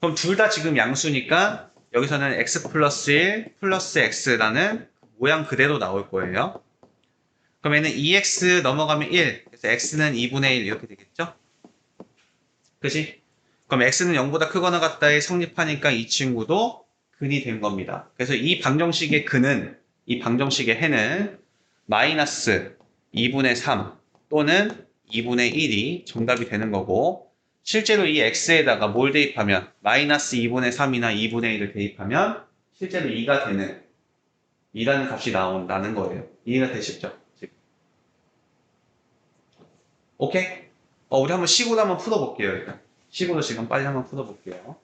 그럼 둘 다 지금 양수니까 여기서는 x 플러스 1 플러스 x라는 모양 그대로 나올 거예요. 그럼 얘는 2x 넘어가면 1 그래서 x는 2분의 1 이렇게 되겠죠? 그지? 그럼 x는 0보다 크거나 같다에 성립하니까 이 친구도 근이 된 겁니다. 그래서 이 방정식의 근은 이 방정식의 해는 마이너스 2분의 3 또는 2분의 1이 정답이 되는 거고 실제로 이 x에다가 뭘 대입하면 마이너스 2분의 3이나 2분의 1을 대입하면 실제로 2가 되는 2라는 값이 나온다는 거예요. 이해가 되시죠? 지금. 오케이? 우리 한번 식으로 한번 풀어볼게요. 일단. 식으로 지금 빨리 한번 풀어볼게요.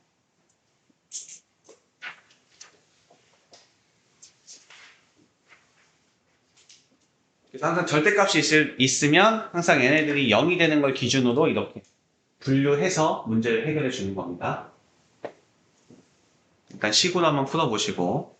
그래서 항상 절대값이 있으면 항상 얘네들이 0이 되는 걸 기준으로 이렇게 분류해서 문제를 해결해 주는 겁니다. 일단 식으로 한번 풀어보시고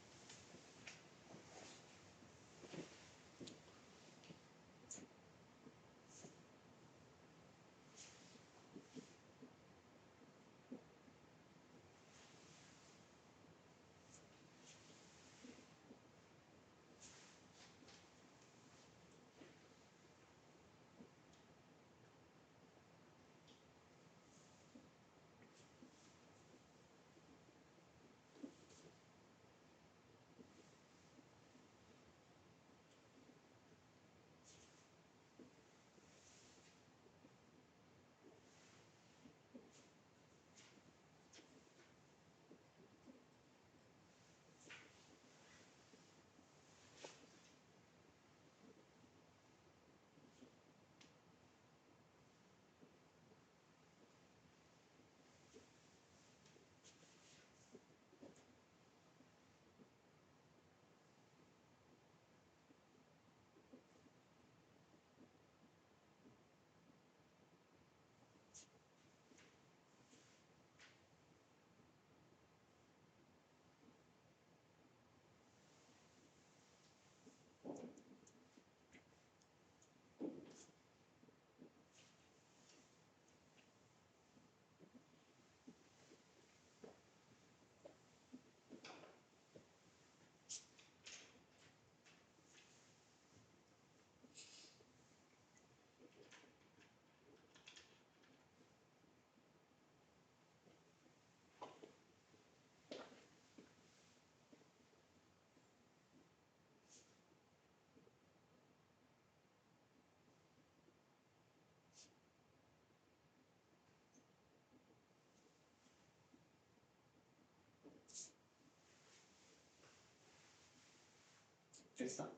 됐어?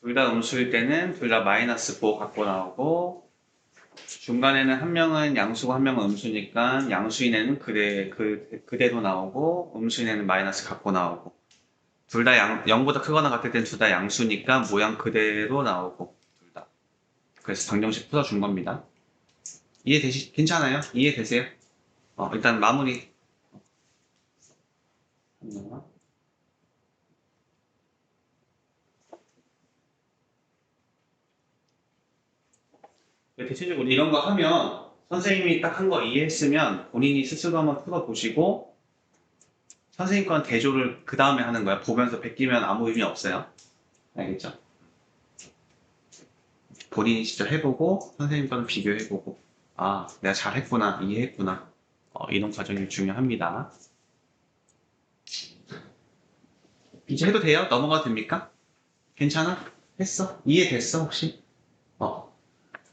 둘 다 음수일 때는 둘 다 마이너스 9 갖고 나오고 중간에는 한 명은 양수고 한 명은 음수니까 양수인에는 그대로 나오고 음수인에는 마이너스 갖고 나오고 둘 다 0보다 크거나 같을 땐 둘 다 양수니까 모양 그대로 나오고 둘 다. 그래서 방정식 풀어준 겁니다. 괜찮아요? 이해되세요? 일단 마무리. 대체적으로 이런 거 하면 선생님이 딱 한 거 이해했으면 본인이 스스로 한번 풀어보시고 선생님 건 대조를 그 다음에 하는 거야. 보면서 베끼면 아무 의미 없어요. 알겠죠? 본인이 직접 해보고 선생님 거는 비교해보고 아 내가 잘했구나 이해했구나 이런 과정이 중요합니다. 이제 해도 돼요? 넘어가도 됩니까? 괜찮아? 했어? 이해됐어 혹시?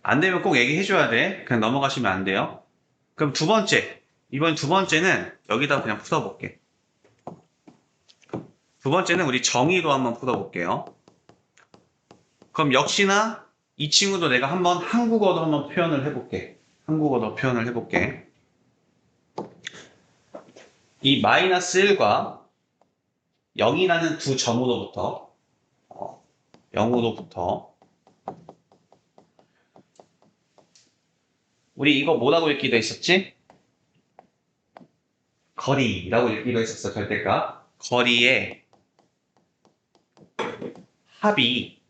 안 되면 꼭 얘기해줘야 돼. 그냥 넘어가시면 안 돼요. 그럼 두 번째. 이번 두 번째는 여기다 그냥 풀어볼게. 두 번째는 우리 정의로 한번 풀어볼게요. 그럼 역시나 이 친구도 내가 한번 한국어로 한번 표현을 해볼게. 한국어로 표현을 해볼게. 이 마이너스 1과 0이라는 두 점으로부터 0으로부터 우리 이거 뭐라고 읽기도 했었지? 거리라고 읽기도 했었어. 절대값. 거리의 합이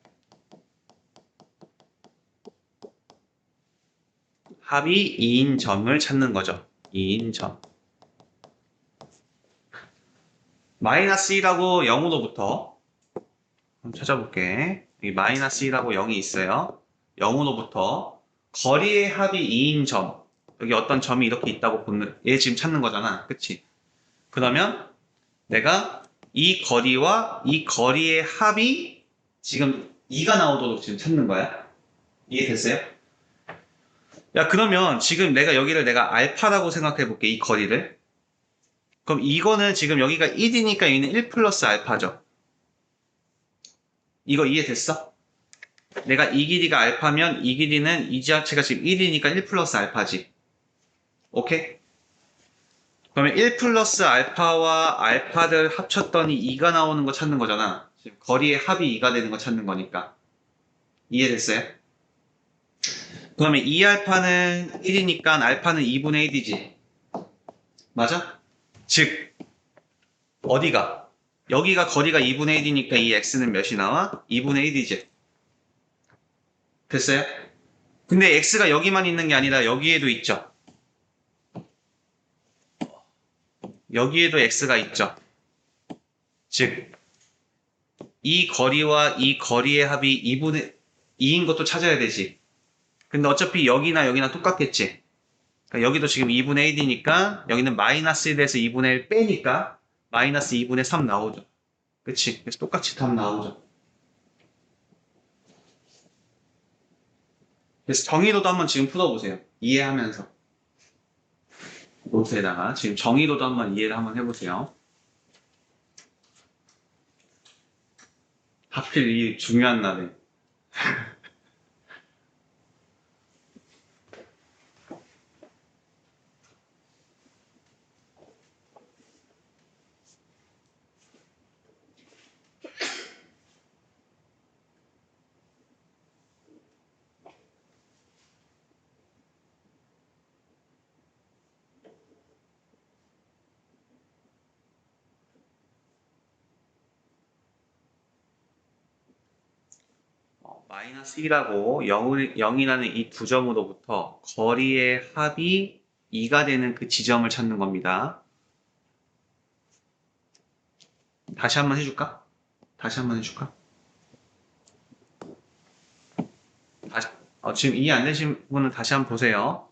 2인 점을 찾는 거죠. 2인 점. 마이너스 1하고 0으로부터 한번 찾아볼게. 이 마이너스 1하고 0이 있어요. 0으로부터 거리의 합이 2인 점. 여기 어떤 점이 이렇게 있다고 보는 얘 지금 찾는 거잖아. 그치? 그러면 내가 이 거리와 이 거리의 합이 지금 2가 나오도록 지금 찾는 거야. 이해됐어요? 야, 그러면 지금 여기를 내가 알파라고 생각해 볼게. 이 거리를. 그럼 이거는 지금 여기가 1이니까 여기는 1 플러스 알파죠. 이거 이해됐어? 내가 이 길이가 알파면 이 길이는 이 자체가 지금 1이니까 1 플러스 알파지. 오케이? 그러면 1 플러스 알파와 알파를 합쳤더니 2가 나오는 거 찾는 거잖아. 지금 거리의 합이 2가 되는 거 찾는 거니까. 이해됐어요? 그러면 2알파는 1이니까 알파는 2분의 1이지. 맞아? 즉, 어디가? 여기가 거리가 2분의 1이니까 이 x는 몇이 나와? 2분의 1이지. 됐어요? 근데 x가 여기만 있는 게 아니라 여기에도 있죠. 여기에도 x가 있죠. 즉, 이 거리와 이 거리의 합이 2분의 2인 것도 찾아야 되지. 근데 어차피 여기나 여기나 똑같겠지. 그러니까 여기도 지금 2분의 1이니까 여기는 마이너스 1에서 2분의 1 빼니까 마이너스 2분의 3 나오죠. 그치? 그래서 똑같이 답 나오죠. 그래서 정의로도 한번 지금 풀어보세요. 이해하면서. 노트에다가 지금 정의로도 한번 이해를 한번 해보세요. 하필 이 중요한 날에. 마이너스 1하고 0이라는 이 두 점으로부터 거리의 합이 2가 되는 그 지점을 찾는 겁니다. 다시 한번 해줄까? 다시 한번 해줄까? 지금 이해 안 되신 분은 다시 한번 보세요.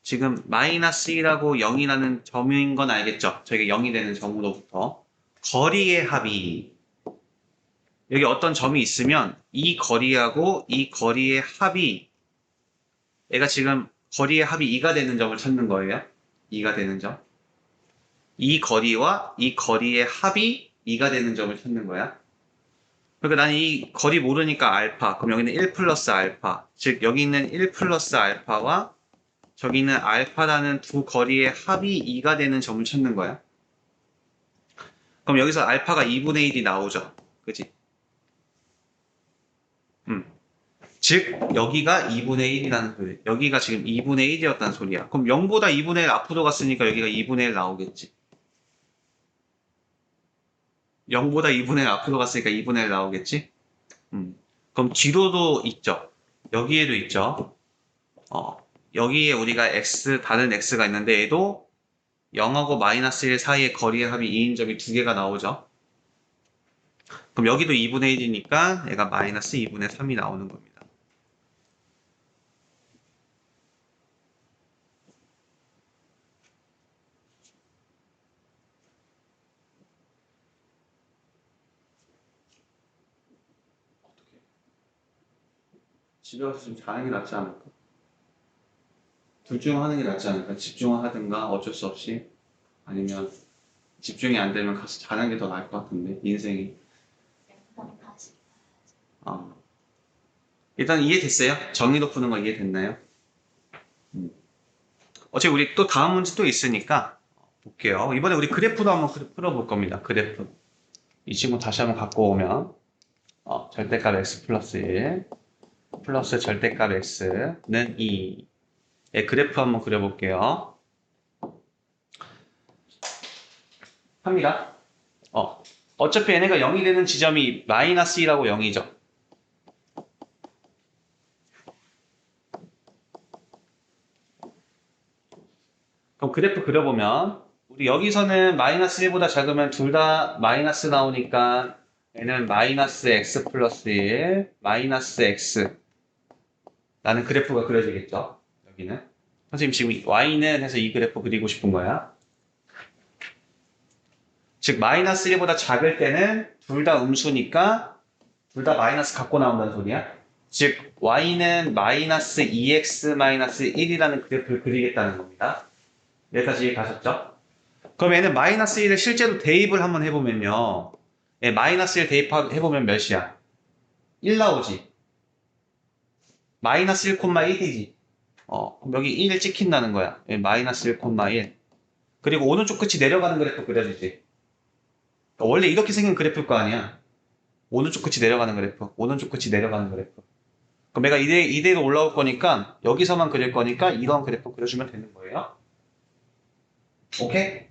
지금 마이너스 1하고 0이라는 점인 건 알겠죠? 저희가 0이 되는 점으로부터 거리의 합이 여기 어떤 점이 있으면 이 거리하고 이 거리의 합이 얘가 지금 거리의 합이 2가 되는 점을 찾는 거예요. 2가 되는 점. 이 거리와 이 거리의 합이 2가 되는 점을 찾는 거야. 그러니까 나는 이 거리 모르니까 알파. 그럼 여기는 1 플러스 알파. 즉 여기 있는 1 플러스 알파와 저기 있는 알파라는 두 거리의 합이 2가 되는 점을 찾는 거야. 그럼 여기서 알파가 2분의 1이 나오죠. 그지? 즉 여기가 2분의 1이라는 소리. 여기가 지금 2분의 1이었다는 소리야. 그럼 0보다 2분의 1 앞으로 갔으니까 여기가 2분의 1 나오겠지. 0보다 2분의 1 앞으로 갔으니까 2분의 1 나오겠지. 그럼 뒤로도 있죠. 여기에도 있죠. 여기에 우리가 x, 다른 x가 있는데 얘도 0하고 마이너스 1 사이의 거리의 합이 2인 점이 두 개가 나오죠. 그럼 여기도 2분의 1이니까 얘가 마이너스 2분의 3이 나오는 겁니다. 집에 가서 좀 자는 게 낫지 않을까? 둘 중 하는 게 낫지 않을까? 집중을 하든가 어쩔 수 없이 아니면 집중이 안 되면 가서 자는 게 더 나을 것 같은데 인생이. 영상 다시 아, 일단 이해됐어요? 정의도 푸는 거 이해됐나요? 어차피 우리 또 다음 문제 또 있으니까 볼게요. 이번에 우리 그래프도 한번 풀어볼 겁니다. 그래프. 이 친구 다시 한번 갖고 오면 절대값 x 플러스 1 플러스 절대값 x는 2. 예, 그래프 한번 그려볼게요. 합니다. 어차피 얘네가 0이 되는 지점이 마이너스 2라고 0이죠. 그럼 그래프 그려보면 우리 여기서는 마이너스 1보다 작으면 둘 다 마이너스 나오니까 얘는 마이너스 x 플러스 1 마이너스 x 라는 그래프가 그려지겠죠. 여기는 선생님 지금 y는 해서 이 그래프 그리고 싶은 거야. 즉 마이너스 1보다 작을 때는 둘 다 음수니까 둘 다 마이너스 갖고 나온다는 소리야. 즉 y는 마이너스 2x 마이너스 1이라는 그래프를 그리겠다는 겁니다. 여기까지 이해 가셨죠? 그럼 얘는 마이너스 1을 실제로 대입을 한번 해보면요. 예, 마이너스 1 대입해보면 몇이야? 1 나오지. 마이너스 1,1이지. 그럼 여기 1을 찍힌다는 거야. 예, 마이너스 1,1. 그리고 오른쪽 끝이 내려가는 그래프 그려지지. 그러니까 원래 이렇게 생긴 그래프일 거 아니야. 오른쪽 끝이 내려가는 그래프. 오른쪽 끝이 내려가는 그래프. 그럼 내가 이대로 올라올 거니까 여기서만 그릴 거니까 이런 그래프 그려주면 되는 거예요. 오케이?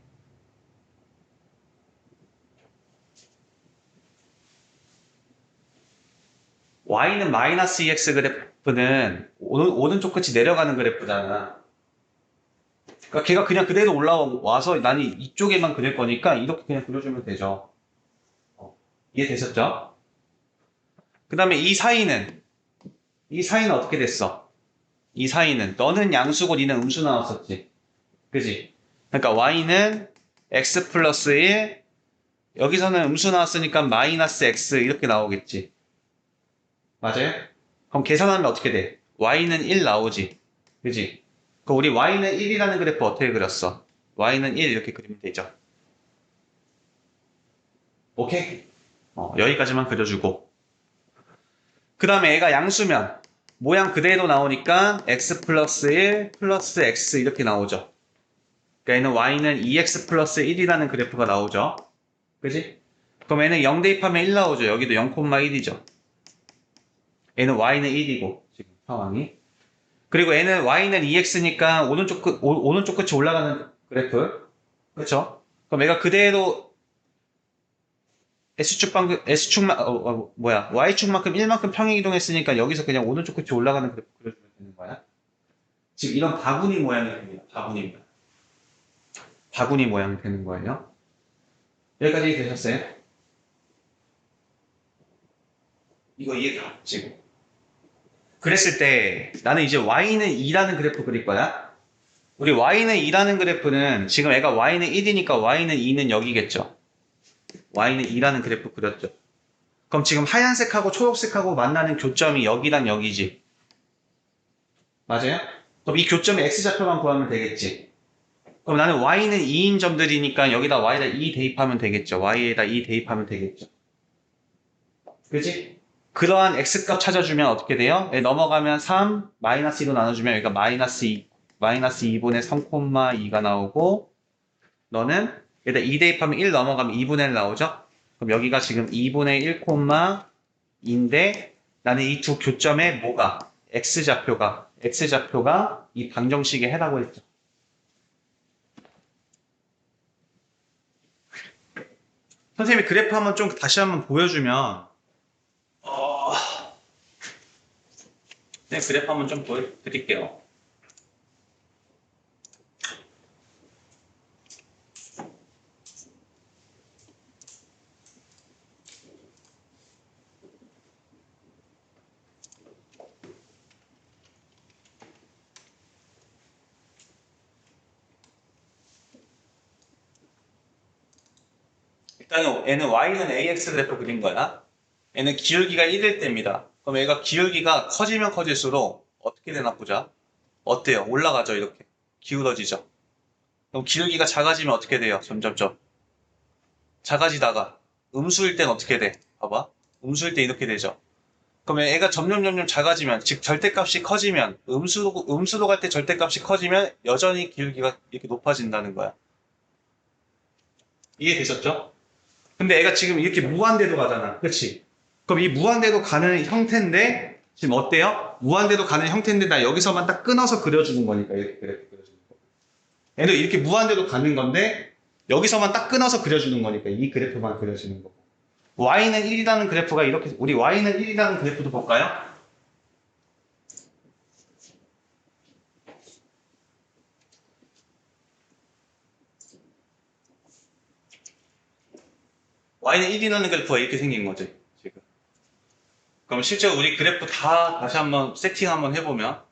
y는 마이너스 2x 그래프는 오른쪽 끝이 내려가는 그래프잖아. 그러니까 걔가 그냥 그대로 올라와서 나는 이쪽에만 그릴 거니까 이렇게 그냥 그려주면 되죠. 이해되셨죠? 그 다음에 이 사이는 어떻게 됐어? 이 사이는 너는 양수고 니는 음수 나왔었지. 그지? 그러니까 y는 x 플러스 1 여기서는 음수 나왔으니까 마이너스 x 이렇게 나오겠지. 맞아요? 그럼 계산하면 어떻게 돼? y는 1 나오지. 그지? 그럼 우리 y는 1이라는 그래프 어떻게 그렸어? y는 1 이렇게 그리면 되죠. 오케이? 여기까지만 그려주고. 그 다음에 얘가 양수면 모양 그대로 나오니까 x 플러스 1 플러스 x 이렇게 나오죠. 그러니까 얘는 y는 2x 플러스 1이라는 그래프가 나오죠. 그지? 그럼 얘는 0 대입하면 1 나오죠. 여기도 0,1이죠. 얘는 y는 1이고 지금 상황이. 그리고 얘는 y는 2x니까 오른쪽 끝이 올라가는 그래프. 그렇죠? 그럼 얘가 그대로 y축만큼 1만큼 평행 이동했으니까 여기서 그냥 오른쪽 끝이 올라가는 그래프 그려주면 되는 거야. 지금 이런 바구니 모양이 됩니다. 바구니 모양이 되는 거예요. 여기까지 되셨어요? 이거 이해가 지금. 그랬을 때 나는 이제 y는 2라는 그래프 그릴 거야. 우리 y는 2라는 그래프는 지금 애가 y는 1이니까 y는 2는 여기겠죠. y는 2라는 그래프 그렸죠. 그럼 지금 하얀색하고 초록색하고 만나는 교점이 여기랑 여기지. 맞아요? 그럼 이 교점의 x좌표만 구하면 되겠지. 그럼 나는 y는 2인 점들이니까 여기다 y에다 2 대입하면 되겠죠. y에다 2 대입하면 되겠죠. 그지? 그러한 x값 찾아주면 어떻게 돼요? 얘 넘어가면 3, 마이너스 2로 나눠주면 여기가 마이너스 2분의 3,2가 나오고 너는 일단 2 대입하면 1 넘어가면 2분의 1 나오죠? 그럼 여기가 지금 2분의 1,2인데 나는 이 두 교점에 뭐가? x좌표가 이 방정식에 해라고 했죠. 선생님이 그래프 한번 좀 다시 한번 보여주면 네, 그래프 한번 좀 보여드릴게요. 일단은 y는 ax 그래프 그린 거야. 얘는 기울기가 1일 때입니다. 그럼 얘가 기울기가 커지면 커질수록 어떻게 되나 보자. 어때요? 올라가죠, 이렇게. 기울어지죠. 그럼 기울기가 작아지면 어떻게 돼요? 점점점. 작아지다가 음수일 땐 어떻게 돼? 봐봐. 음수일 때 이렇게 되죠. 그러면 얘가 점점 작아지면, 즉 절대값이 커지면, 음수로 갈 때 절대값이 커지면 여전히 기울기가 이렇게 높아진다는 거야. 이해되셨죠? 근데 애가 지금 이렇게 무한대로 가잖아. 그치? 그럼 이 무한대로 가는 형태인데, 지금 어때요? 무한대로 가는 형태인데, 나 여기서만 딱 끊어서 그려주는 거니까, 이렇게 그려주는 거. 얘도 이렇게 무한대로 가는 건데, 여기서만 딱 끊어서 그려주는 거니까, 이 그래프만 그려주는 거고. y는 1이라는 그래프가 이렇게, 우리 y는 1이라는 그래프도 볼까요? y는 1이라는 그래프가 이렇게 생긴 거지, 지금. 그럼 실제로 우리 그래프 다 다시 한번 세팅 한번 해보면,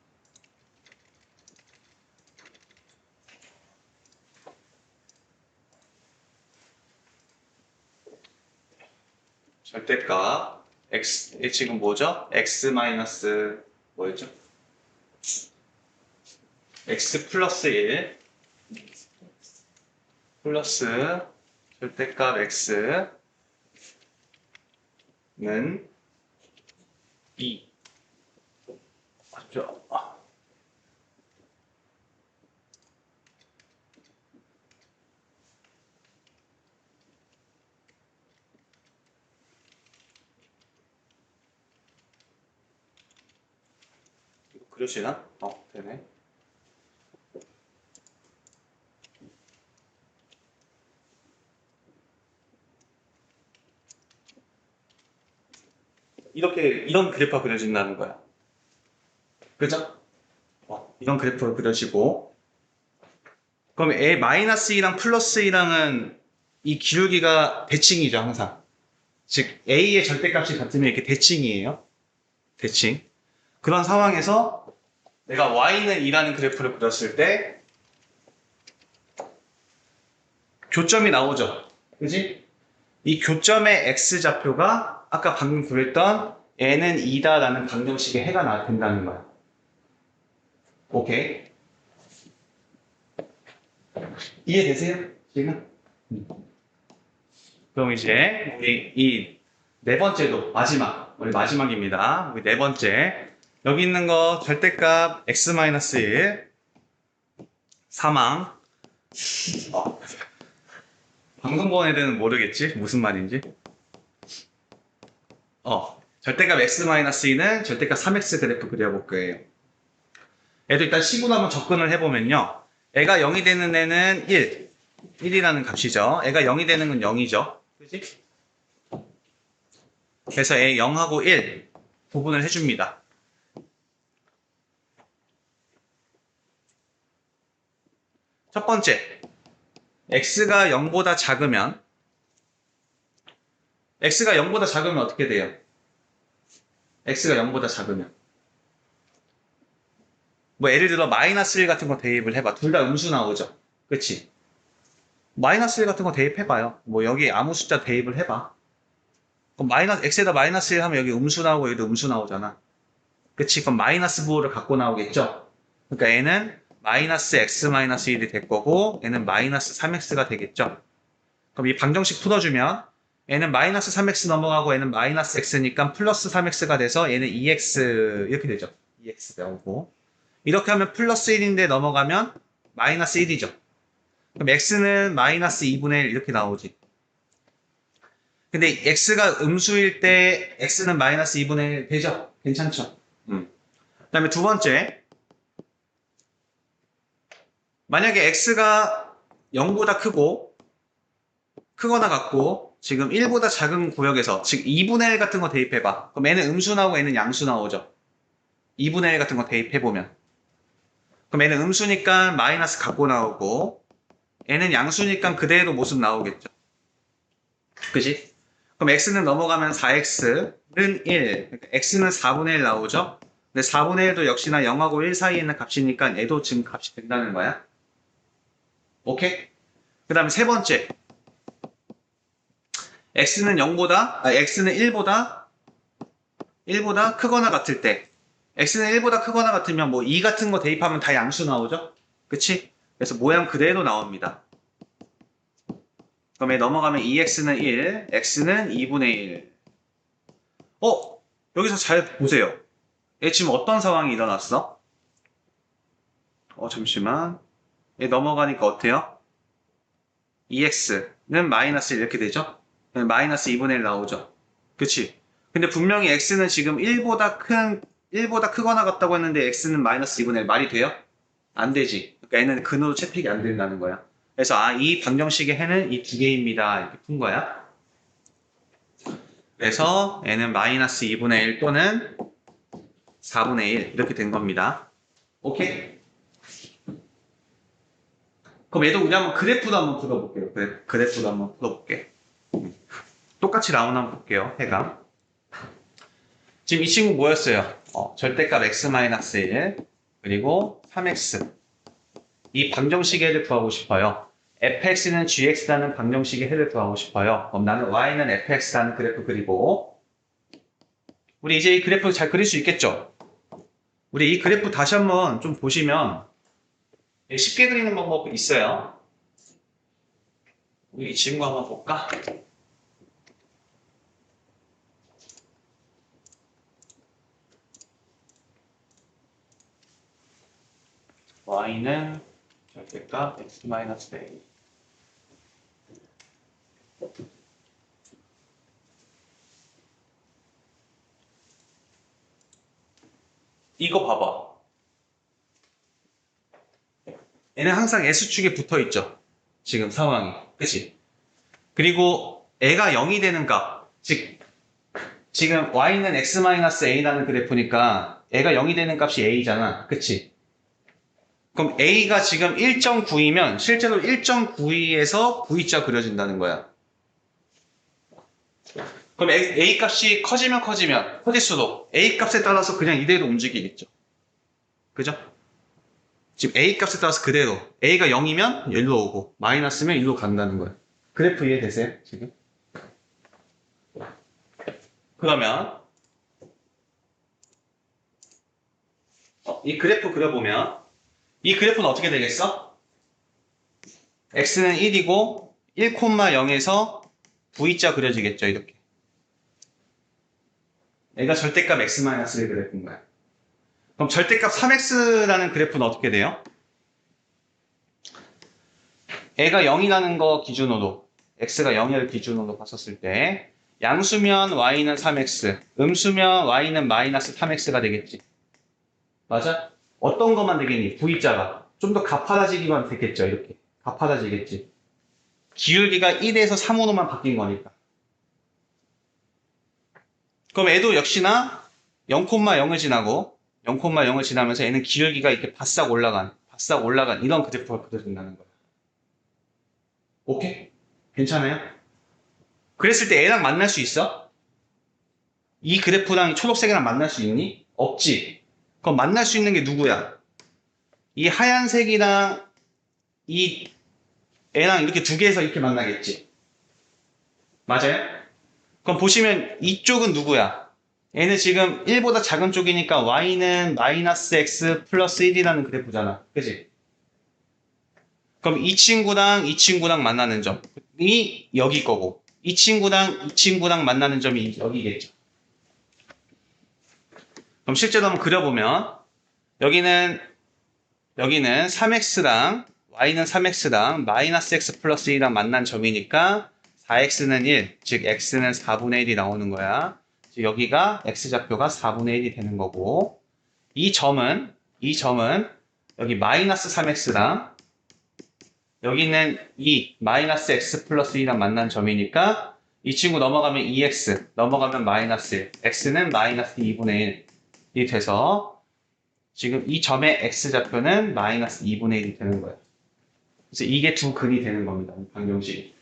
절대값 x 이게 지금 뭐죠? x 마이너스 뭐였죠? x 플러스 1 플러스 절대값 x는 2 맞죠? 이거 그려지나? 되네. 이런 그래프가 그려진다는 거야. 그죠? 이런 그래프가 그려지고. 그럼 A 마이너스 2랑 플러스 2랑은 이 기울기가 대칭이죠, 항상. 즉, A의 절대값이 같으면 이렇게 대칭이에요. 대칭. 그런 상황에서 내가 Y는 2라는 그래프를 그렸을 때 교점이 나오죠. 그지? 이 교점의 X좌표가 아까 방금 그랬던 N은 2다라는 방정식의 해가 된다는 거야. 오케이. 이해되세요? 지금? 그럼 이제 우리 이 네 번째도 우리 마지막입니다. 우리 네 번째. 여기 있는 거 절대값 x-1 사망. 방송 보는 애들은 모르겠지? 무슨 말인지. 절대값 x-2는 절대값 3x 그래프 그려볼 거예요. 얘도 일단 식으로 한번 접근을 해보면요. 애가 0이 되는 애는 1이라는 값이죠. 애가 0이 되는 건 0이죠. 그치? 그래서 애 0하고 1 구분을 해줍니다. 첫 번째, x가 0보다 작으면 어떻게 돼요? x가 0보다 작으면 뭐 예를 들어 마이너스 1 같은 거 대입을 해봐. 둘 다 음수 나오죠. 그치? 마이너스 1 같은 거 대입해봐요. 뭐 여기 아무 숫자 대입을 해봐. 그럼 x에다 마이너스 1 하면 여기 음수 나오고 여기도 음수 나오잖아. 그치? 그럼 마이너스 부호를 갖고 나오겠죠? 그러니까 얘는 마이너스 x 마이너스 1이 될 거고 얘는 마이너스 3x가 되겠죠? 그럼 이 방정식 풀어주면 얘는 마이너스 3x 넘어가고 얘는 마이너스 x니까 플러스 3x가 돼서 얘는 2x 이렇게 되죠. 2x 나오고 이렇게 하면 플러스 1인데 넘어가면 마이너스 1이죠. 그럼 x는 마이너스 2분의 1 이렇게 나오지. 근데 x가 음수일 때 x는 마이너스 2분의 1 되죠? 괜찮죠? 그 다음에 두 번째 만약에 x가 0보다 크거나 같고 지금 1보다 작은 구역에서 즉 2분의 1 같은 거 대입해봐. 그럼 얘는 음수 나오고 얘는 양수 나오죠. 2분의 1 같은 거 대입해보면 그럼 얘는 음수니까 마이너스 갖고 나오고 얘는 양수니까 그대로 모습 나오겠죠. 그지? 그럼 x는 넘어가면 4x는 1 그러니까 x는 4분의 1 나오죠. 근데 4분의 1도 역시나 0하고 1 사이에 있는 값이니까 얘도 지금 값이 된다는 거야. 오케이? 그 다음에 세 번째 x는 1보다 크거나 같을 때 x는 1보다 크거나 같으면 뭐 2 같은 거 대입하면 다 양수 나오죠? 그치? 그래서 모양 그대로 나옵니다. 그럼 얘 넘어가면 2x는 1, x는 2분의 1. 여기서 잘 보세요. 얘 지금 어떤 상황이 일어났어? 잠시만. 얘 넘어가니까 어때요? 2x는 마이너스 1 이렇게 되죠? 마이너스 2분의 1 나오죠? 그치? 근데 분명히 x는 지금 1보다 크거나 같다고 했는데 x는 마이너스 2분의 1 말이 돼요? 안 되지. 그러니까 얘는 근으로 채픽이 안 된다는 거야. 그래서 이 방정식의 해는 이 두 개입니다. 이렇게 푼 거야. 그래서 얘는 마이너스 2분의 1 또는 4분의 1 이렇게 된 겁니다. 오케이? 그럼 얘도 우리 한번 그래프도 한번 풀어볼게요. 그래프도 한번 풀어볼게. 똑같이 나오나 한번 볼게요. 해가. 지금 이 친구 뭐였어요? 절대값 x-1 그리고 3x 이 방정식의 해를 구하고 싶어요. fx는 gx라는 방정식의 해를 구하고 싶어요. 그럼 나는 y는 fx라는 그래프 그리고 우리 이제 이 그래프 잘 그릴 수 있겠죠? 우리 이 그래프 다시 한번 좀 보시면 쉽게 그리는 방법 있어요. 우리 이 친구 한번 볼까? y는 절대값 x-a 이거 봐봐. 얘는 항상 S축에 붙어 있죠. 지금 상황이. 그치? 그리고 애가 0이 되는 값. 즉, 지금 y는 x-a라는 그래프니까 애가 0이 되는 값이 a잖아. 그치? 그럼 a가 지금 1.9이면 실제로 1.92에서 V자 그려진다는 거야. 그럼 a 값이 커질수록 a 값에 따라서 그냥 이대로 움직이겠죠. 그죠? 지금 a 값에 따라서 그대로 a가 0이면 여기로 오고 마이너스면 여기로 간다는 거예요. 그래프 이해되세요? 지금? 그러면 이 그래프 그려보면 이 그래프는 어떻게 되겠어? x는 1이고 1,0에서 V자 그려지겠죠. 이렇게. 얘가 절대값 x-1 그래프인 거야. 그럼 절대값 3x라는 그래프는 어떻게 돼요? 애가 0이라는 거 기준으로 x가 0을 기준으로 봤었을 때 양수면 y는 3x, 음수면 y는 마이너스 3x가 되겠지. 맞아? 어떤 것만 되겠니? V자가 좀 더 가파라지기만 되겠죠. 이렇게 가파라지겠지. 기울기가 1에서 3으로만 바뀐 거니까. 그럼 얘도 역시나 0,0을 지나고 0,0을 지나면서 얘는 기울기가 이렇게 바싹 올라간 이런 그래프가 그려진다는 거야. 오케이? 괜찮아요? 그랬을 때 얘랑 만날 수 있어? 이 그래프랑 이 초록색이랑 만날 수 있니? 없지. 그럼 만날 수 있는 게 누구야? 이 하얀색이랑 이 얘랑 이렇게 두 개에서 이렇게 만나겠지. 맞아요? 그럼 보시면 이쪽은 누구야? 얘는 지금 1보다 작은 쪽이니까 y는 마이너스 x 플러스 1이라는 그래프잖아. 그치? 그럼 이 친구랑 이 친구랑 만나는 점이 여기 거고 이 친구랑 만나는 점이 여기겠죠. 그럼 실제로 한번 그려보면 여기는 3x랑 y는 3x랑 마이너스 x 플러스 1이랑 만난 점이니까 4x는 1, 즉 x는 4분의 1이 나오는 거야. 즉 여기가 x좌표가 4분의 1이 되는 거고 이 점은 여기 마이너스 3x랑 여기는 2, 마이너스 x 플러스 2랑 만난 점이니까 이 친구 넘어가면 2x, 넘어가면 마이너스 1, x는 마이너스 2분의 1이 돼서 지금 이 점의 x좌표는 마이너스 2분의 1이 되는 거예요. 그래서 이게 두 근이 되는 겁니다. 방정식이.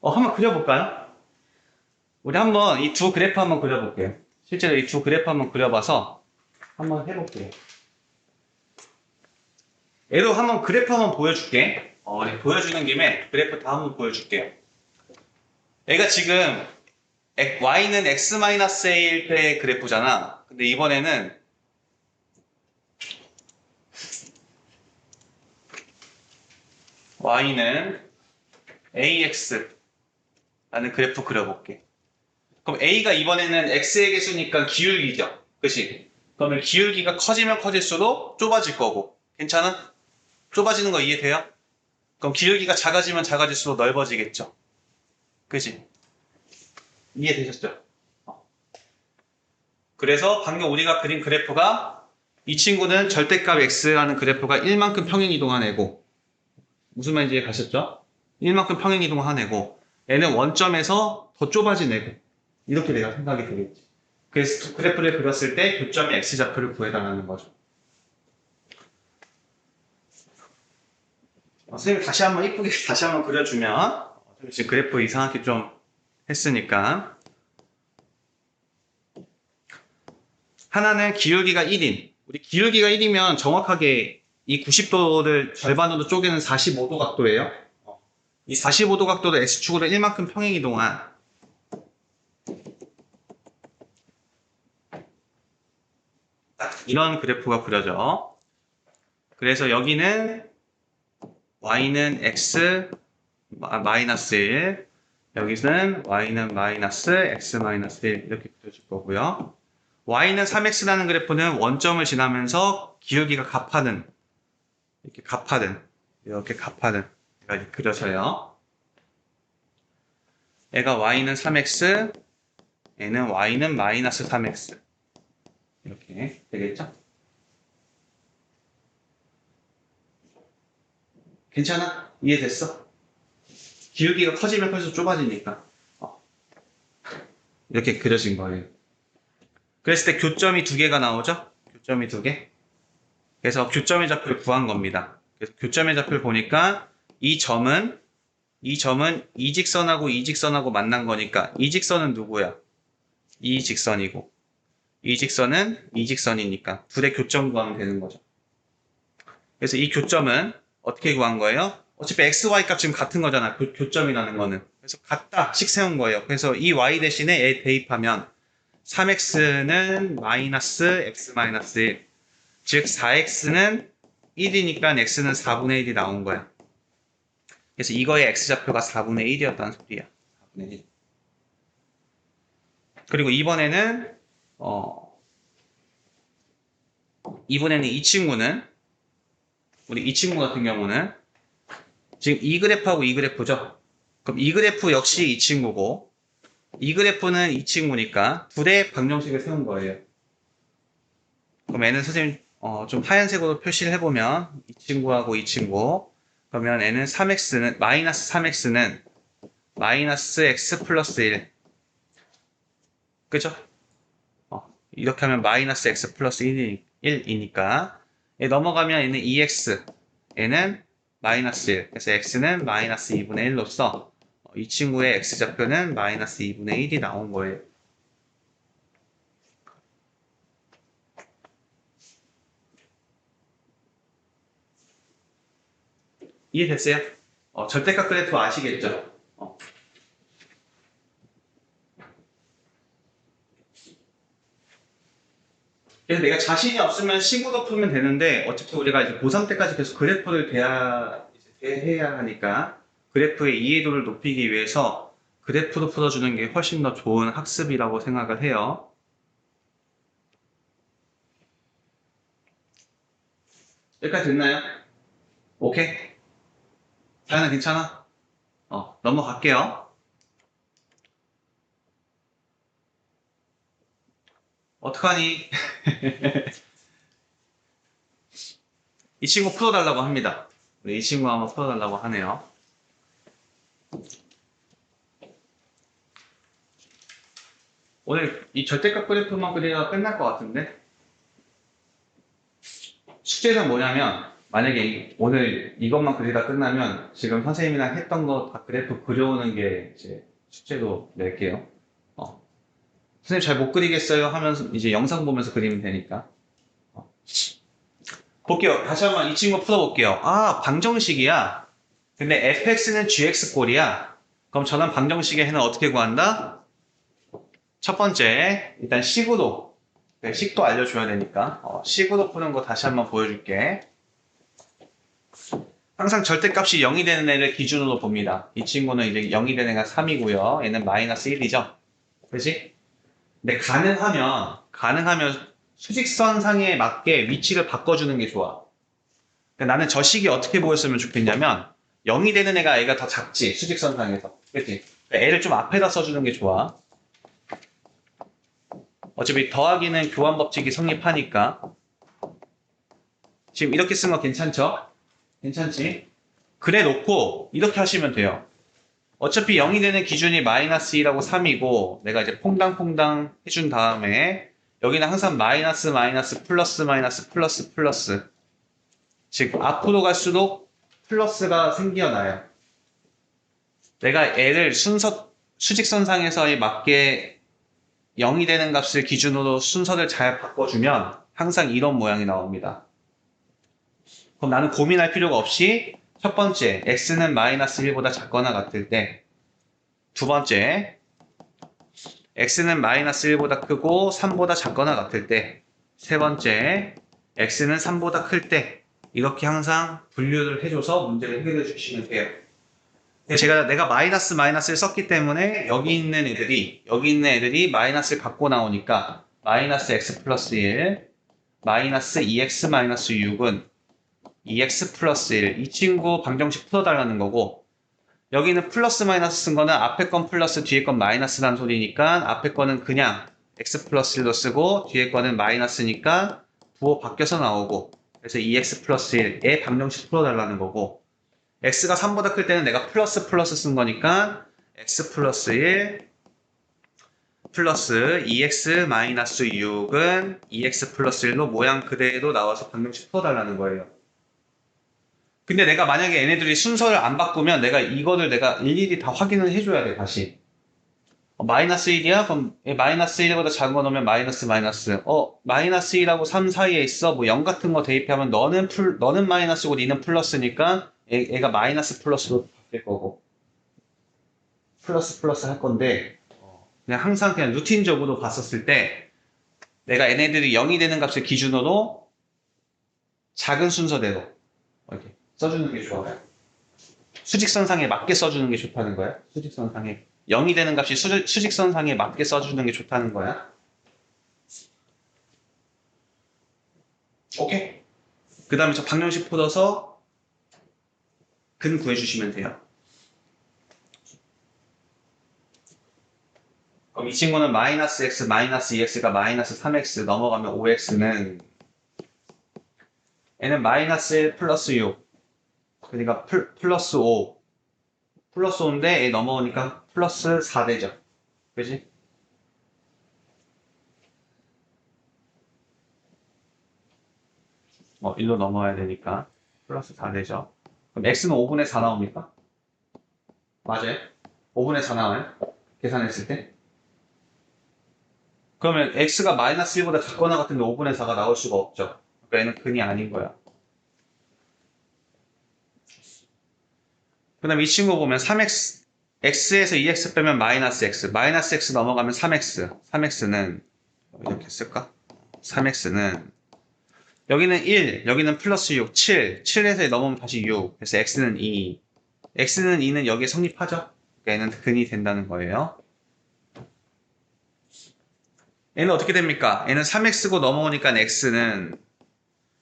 한번 그려볼까요? 우리 한번 이 두 그래프 한번 그려볼게요. 실제로 이 두 그래프 한번 그려봐서 한번 해볼게요. 얘도 한번 그래프 한번 보여줄게. 보여주는 김에 그래프 다 한번 보여줄게요. 얘가 지금 y는 x-a일 때 그래프잖아. 근데 이번에는 y는 ax 라는 그래프 그려볼게. 그럼 a가 이번에는 x의 개수니까 기울기죠. 그치? 그러면 기울기가 커지면 커질수록 좁아질 거고. 괜찮아? 좁아지는 거 이해돼요? 그럼 기울기가 작아지면 작아질수록 넓어지겠죠. 그치? 이해되셨죠? 그래서 방금 우리가 그린 그래프가 이 친구는 절대값 x라는 그래프가 1만큼 평행이동한 애고 무슨 말인지 이해 가셨죠? 1만큼 평행이동한 애고 얘는 원점에서 더 좁아진 애고 이렇게 내가 생각이 되겠지. 그래서 그래프를 그렸을 때 교점의 x좌표를 구해달라는 거죠. 선생님 다시 한번 이쁘게 다시 한번 그려주면 지금 그래프 이상하게 좀 했으니까 하나는 기울기가 1인 우리 기울기가 1이면 정확하게 이 90도를 절반으로 쪼개는 45도 각도예요. 이 45도 각도로 x축으로 1만큼 평행이동한 이런 그래프가 그려져. 그래서 여기는 y는 x 마이너스 1 여기는 y는 마이너스 x 마이너스 1 이렇게 그려질 거고요. y는 3x라는 그래프는 원점을 지나면서 기울기가 가파른 이렇게 가파른 이렇게 그려져요. 얘가 y는 3x 얘는 y는 마이너스 3x 이렇게 되겠죠? 괜찮아? 이해됐어? 기울기가 커지면 커질수록 좁아지니까 이렇게 그려진 거예요. 그랬을 때 교점이 두 개가 나오죠? 교점이 두 개. 그래서 교점의 좌표를 구한 겁니다. 그래서 교점의 좌표를 보니까 이 점은 이 직선하고 만난 거니까 이 직선은 누구야? 이 직선이고 이 직선은 이 직선이니까 둘의 교점 구하면 되는 거죠. 그래서 이 교점은 어떻게 구한 거예요? 어차피 x, y 값 지금 같은 거잖아. 교점이라는 거는. 그래서 같다씩 세운 거예요. 그래서 이 y 대신에 얘 대입하면 3x는 마이너스 x 마이너스 1. 즉 4x는 1이니까 x는 4분의 1이 나온 거야. 그래서 이거의 x좌표가 4분의 1이었다는 소리야. 4분의 1. 그리고 이번에는 이번에는 이 친구는 우리 이 친구 같은 경우는 지금 이 그래프하고 이 그래프죠. 그럼 이 그래프 역시 이 친구고 이 그래프는 이 친구니까 둘의 방정식을 세운 거예요. 그럼 얘는 선생님 좀 하얀색으로 표시를 해보면 이 친구하고 이 친구 그러면 얘는 3x는 마이너스 3x는 마이너스 x 플러스 1 그죠? 이렇게 하면 마이너스 x 플러스 1이니까 얘 넘어가면 얘는 2x 얘는 마이너스 1 그래서 x는 마이너스 2분의 1로서 이 친구의 x좌표는 마이너스 2분의 1이 나온 거예요. 이해됐어요? 절대값 그래프 아시겠죠? 그래서 내가 자신이 없으면 식으로 풀면 되는데 어차피 우리가 이제 고3 때까지 계속 그래프를 대해야 하니까 그래프의 이해도를 높이기 위해서 그래프로 풀어주는 게 훨씬 더 좋은 학습이라고 생각을 해요. 여기까지 됐나요? 오케이? 다현아 괜찮아? 넘어갈게요. 어떡하니? 이 친구 풀어달라고 합니다. 이 친구 한번 풀어달라고 하네요. 오늘 이 절대값 그래프만 그리다가 끝날 것 같은데? 숙제는 뭐냐면, 만약에 오늘 이것만 그리다 끝나면 지금 선생님이랑 했던 거 다 그래프 그려오는 게 이제 숙제로 낼게요. 선생님 잘 못 그리겠어요 하면서 이제 영상 보면서 그리면 되니까. 볼게요. 다시 한번 이 친구 풀어볼게요. 아, 방정식이야. 근데 fx는 gx 꼴이야. 그럼 저는 방정식의 해는 어떻게 구한다? 첫 번째, 일단 식으로. 네, 식도 알려줘야 되니까. 식으로 푸는 거 다시 한번 보여줄게. 항상 절대값이 0이 되는 애를 기준으로 봅니다. 이 친구는 이제 0이 되는 애가 3이고요. 얘는 마이너스 1이죠. 그지? 근데 가능하면 수직선상에 맞게 위치를 바꿔주는 게 좋아. 그러니까 나는 저 식이 어떻게 보였으면 좋겠냐면 0이 되는 애가 더 작지, 수직선상에서. 그치? 그러니까 애를 좀 앞에다 써주는 게 좋아. 어차피 더하기는 교환 법칙이 성립하니까. 지금 이렇게 쓴 거 괜찮죠? 괜찮지? 그래 놓고 이렇게 하시면 돼요. 어차피 0이 되는 기준이 마이너스 2라고 3이고 내가 이제 퐁당퐁당 해준 다음에 여기는 항상 마이너스 마이너스 플러스 마이너스 플러스 플러스, 즉 앞으로 갈수록 플러스가 생겨나요. 내가 애를 수직선상에서에 맞게 0이 되는 값을 기준으로 순서를 잘 바꿔주면 항상 이런 모양이 나옵니다. 그럼 나는 고민할 필요가 없이 첫 번째, x는 마이너스 1보다 작거나 같을 때, 두 번째, x는 마이너스 1보다 크고 3보다 작거나 같을 때, 세 번째, x는 3보다 클 때, 이렇게 항상 분류를 해줘서 문제를 해결해 주시면 돼요. 내가 마이너스를 썼기 때문에 여기 있는 애들이 마이너스를 갖고 나오니까 마이너스 x 플러스 1, 마이너스 2x 마이너스 6은 2x 플러스 1, 이 친구 방정식 풀어달라는 거고, 여기는 플러스 마이너스 쓴 거는 앞에 건 플러스 뒤에 건 마이너스라는 소리니까 앞에 거는 그냥 x 플러스 1로 쓰고 뒤에 거는 마이너스니까 부호 바뀌어서 나오고, 그래서 2x 플러스 1의 방정식 풀어달라는 거고, x가 3보다 클 때는 내가 플러스 쓴 거니까 x 플러스 1 플러스 2x 마이너스 6은 2x 플러스 1로 모양 그대로 나와서 방정식 풀어달라는 거예요. 근데 내가 만약에 얘네들이 순서를 안 바꾸면 내가 이거를 내가 일일이 다 확인을 해줘야 돼, 다시. 마이너스 1이야? 그럼 마이너스 1보다 작은 거 넣으면 마이너스. 마이너스 1하고 3 사이에 있어. 뭐 0 같은 거 대입하면 너는 마이너스고 니는 플러스니까 얘가 마이너스 플러스로 바뀔 거고. 플러스 할 건데, 그냥 항상 그냥 루틴적으로 봤었을 때 내가 얘네들이 0이 되는 값을 기준으로 작은 순서대로 이렇게 써주는 게 좋아요. 수직선상에 맞게 써주는 게 좋다는 거야. 수직선상에 0이 되는 값이 수직선상에 맞게 써주는 게 좋다는 거야. 오케이. 그 다음에 저 방정식 풀어서 근 구해주시면 돼요. 그럼 이 친구는 마이너스 x 마이너스 2x가 마이너스 3x 넘어가면 5x는 얘는 마이너스 1 플러스 6, 그러니까 플러스 5 플러스 5인데 얘 넘어오니까 플러스 4 되죠. 그지? 일로 넘어와야 되니까 플러스 4 되죠. 그럼 x는 5분의 4 나옵니까? 맞아요? 5분의 4 나와요? 계산했을 때? 그러면 x가 마이너스 1보다 작거나 같은데 5분의 4가 나올 수가 없죠. 그러니까 얘는 근이 아닌 거야. 그 다음에 이 친구 보면 3x, x에서 2x 빼면 마이너스 x 넘어가면 3x, 3x는 이렇게 쓸까? 3x는 여기는 1, 여기는 플러스 6, 7, 7에서 넘으면 다시 6. 그래서 x는 2. x는 2는 여기에 성립하죠? 그러니까 얘는 근이 된다는 거예요. 얘는 어떻게 됩니까? 얘는 3x고 넘어오니까 x는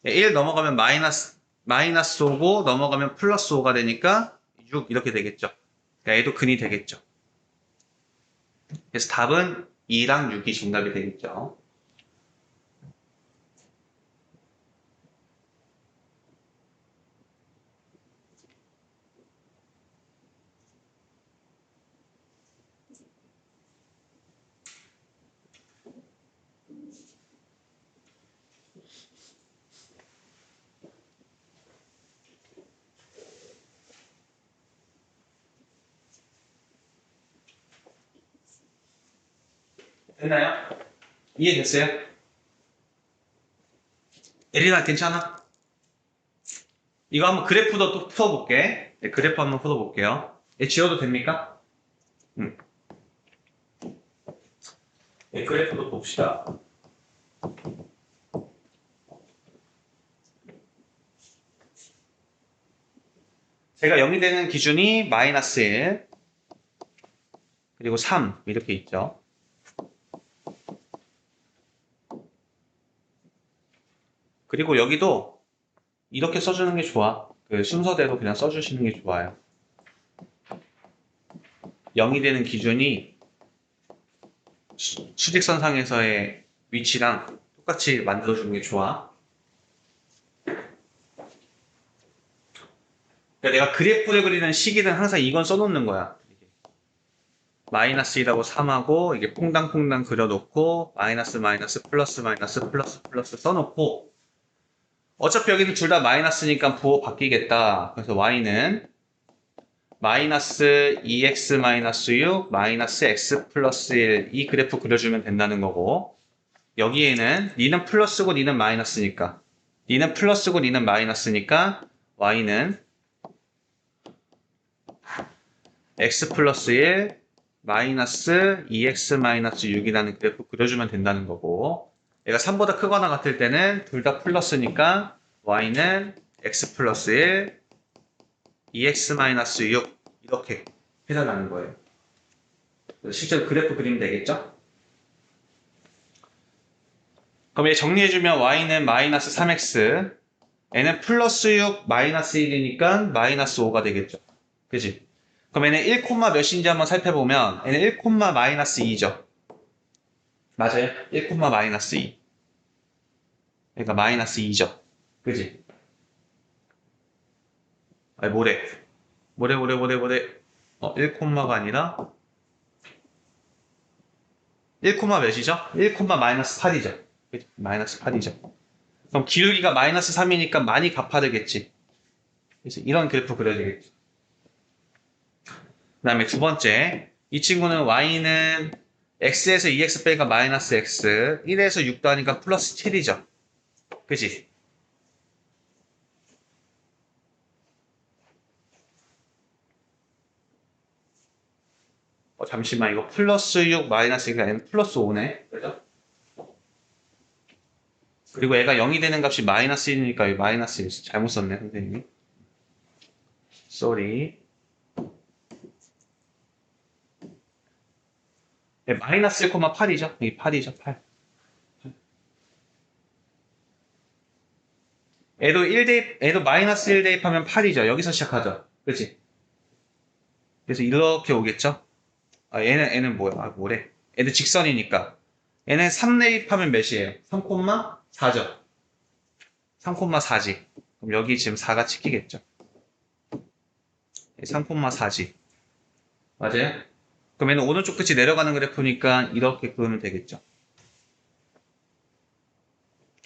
1 넘어가면 마이너스 5고 넘어가면 플러스 5가 되니까 6 이렇게 되겠죠. 그러니까 얘도 근이 되겠죠. 그래서 답은 2랑 6이 정답이 되겠죠. 됐나요? 이해됐어요? 에리나 괜찮아? 이거 한번 그래프도 또 풀어볼게. 네, 그래프 한번 풀어볼게요. 얘 지워도 됩니까? 네, 그래프도 봅시다. 제가 0이 되는 기준이 마이너스 1, 그리고 3 이렇게 있죠. 그리고 여기도 이렇게 써주는 게 좋아. 그 순서대로 그냥 써주시는 게 좋아요. 0이 되는 기준이 수직선상에서의 위치랑 똑같이 만들어주는 게 좋아. 그러니까 내가 그래프를 그리는 시기는 항상 이건 써놓는 거야. 마이너스 1하고 3하고 이게 퐁당퐁당 그려놓고 마이너스 마이너스 플러스 마이너스 플러스 플러스 써놓고 어차피 여기는 둘 다 마이너스니까 부호 바뀌겠다. 그래서 y는 마이너스 2x 마이너스 6 마이너스 x 플러스 1 이 그래프 그려주면 된다는 거고 여기에는 니는 플러스고 니는 마이너스니까 니는 플러스고 니는 마이너스니까 y는 x 플러스 1 마이너스 2x 마이너스 6이라는 그래프 그려주면 된다는 거고 얘가 3보다 크거나 같을 때는 둘 다 플러스니까 y는 x 플러스 1 2x 마이너스 6 이렇게 해석하는 거예요. 실제로 그래프 그리면 되겠죠? 그럼 얘 정리해주면 y는 마이너스 3x 얘는 플러스 6 마이너스 1이니까 마이너스 5가 되겠죠. 그지? 그럼 얘는 1, 몇인지 한번 살펴보면 얘는 1, 마이너스 2죠. 맞아요? 1, 마이너스 2. 그러니까 마이너스 2죠. 그지? 아니 뭐래? 1가 아니라 1, 몇이죠? 1, 마이너스 8이죠. 그치? 마이너스 8이죠. 그럼 기울기가 마이너스 3이니까 많이 가파르겠지. 그래서 이런 그래프 그려야 되겠죠. 그 다음에 두 번째, 이 친구는 y는 x에서 2x 빼니까 마이너스 x, 1에서 6 더하니까 플러스 7이죠. 그치? 잠시만, 이거 플러스 6 마이너스 1가 아니라 플러스 5네. 그죠? 그리고 얘가 0이 되는 값이 마이너스 1이니까 여기 마이너스 1 잘못 썼네, 선생님이. 쏘리. 네, 마이너스 1,8이죠. 여기 8이죠, 8. 얘도 마이너스 1 대입하면 8이죠. 여기서 시작하죠. 그치? 그래서 이렇게 오겠죠? 얘는 뭐야? 뭐래? 얘는 직선이니까. 얘는 3 대입하면 몇이에요? 3,4죠? 3,4지. 그럼 여기 지금 4가 찍히겠죠? 3,4지. 맞아요? 그럼 얘는 오른쪽 끝이 내려가는 그래프니까 이렇게 그으면 되겠죠?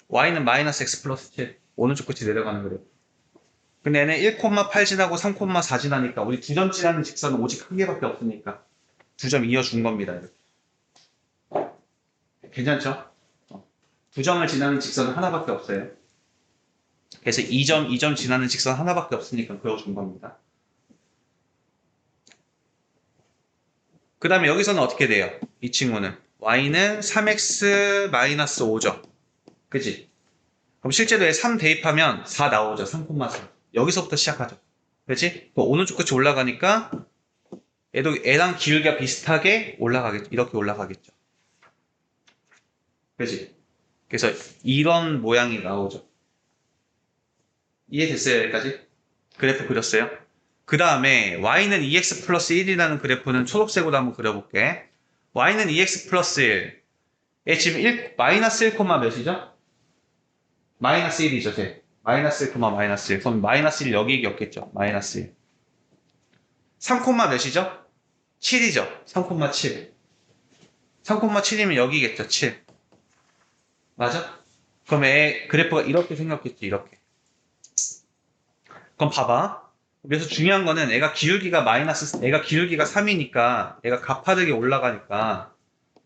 y는 마이너스 x 플러스 7. 오른쪽 끝이 내려가는 그래프. 근데 얘는 1,8 지나고 3,4 지나니까 우리 두 점 지나는 직선은 오직 한 개밖에 없으니까 두 점 이어준 겁니다. 이렇게. 괜찮죠? 두 점을 지나는 직선은 하나밖에 없어요. 그래서 2점 지나는 직선 하나밖에 없으니까 그어준 겁니다. 그 다음에 여기서는 어떻게 돼요? 이 친구는 y는 3x 마이너스 5죠. 그지? 그럼 실제로 3 대입하면 4 나오죠. 3,4. 여기서부터 시작하죠. 그지? 오른쪽 끝이 올라가니까 얘도 얘랑 기울기가 비슷하게 올라가겠죠. 이렇게 올라가겠죠. 그지? 그래서 이런 모양이 나오죠. 이해됐어요? 여기까지? 그래프 그렸어요? 그 다음에 y는 2x 플러스 1이라는 그래프는 초록색으로 한번 그려볼게. y는 2x 플러스 1. 얘 지금 마이너스 1, 몇이죠? 마이너스 1이죠, 쟤. 마이너스 1, 마이너스 1. 그럼 마이너스 1 여기 였겠죠. 마이너스 1. 3, 몇이죠? 7이죠. 3,7. 3,7이면 여기겠죠. 7. 맞아? 그럼 얘 그래프가 이렇게 생겼겠지. 이렇게. 그럼 봐봐. 그래서 중요한 거는 애가 기울기가 3이니까 얘가 가파르게 올라가니까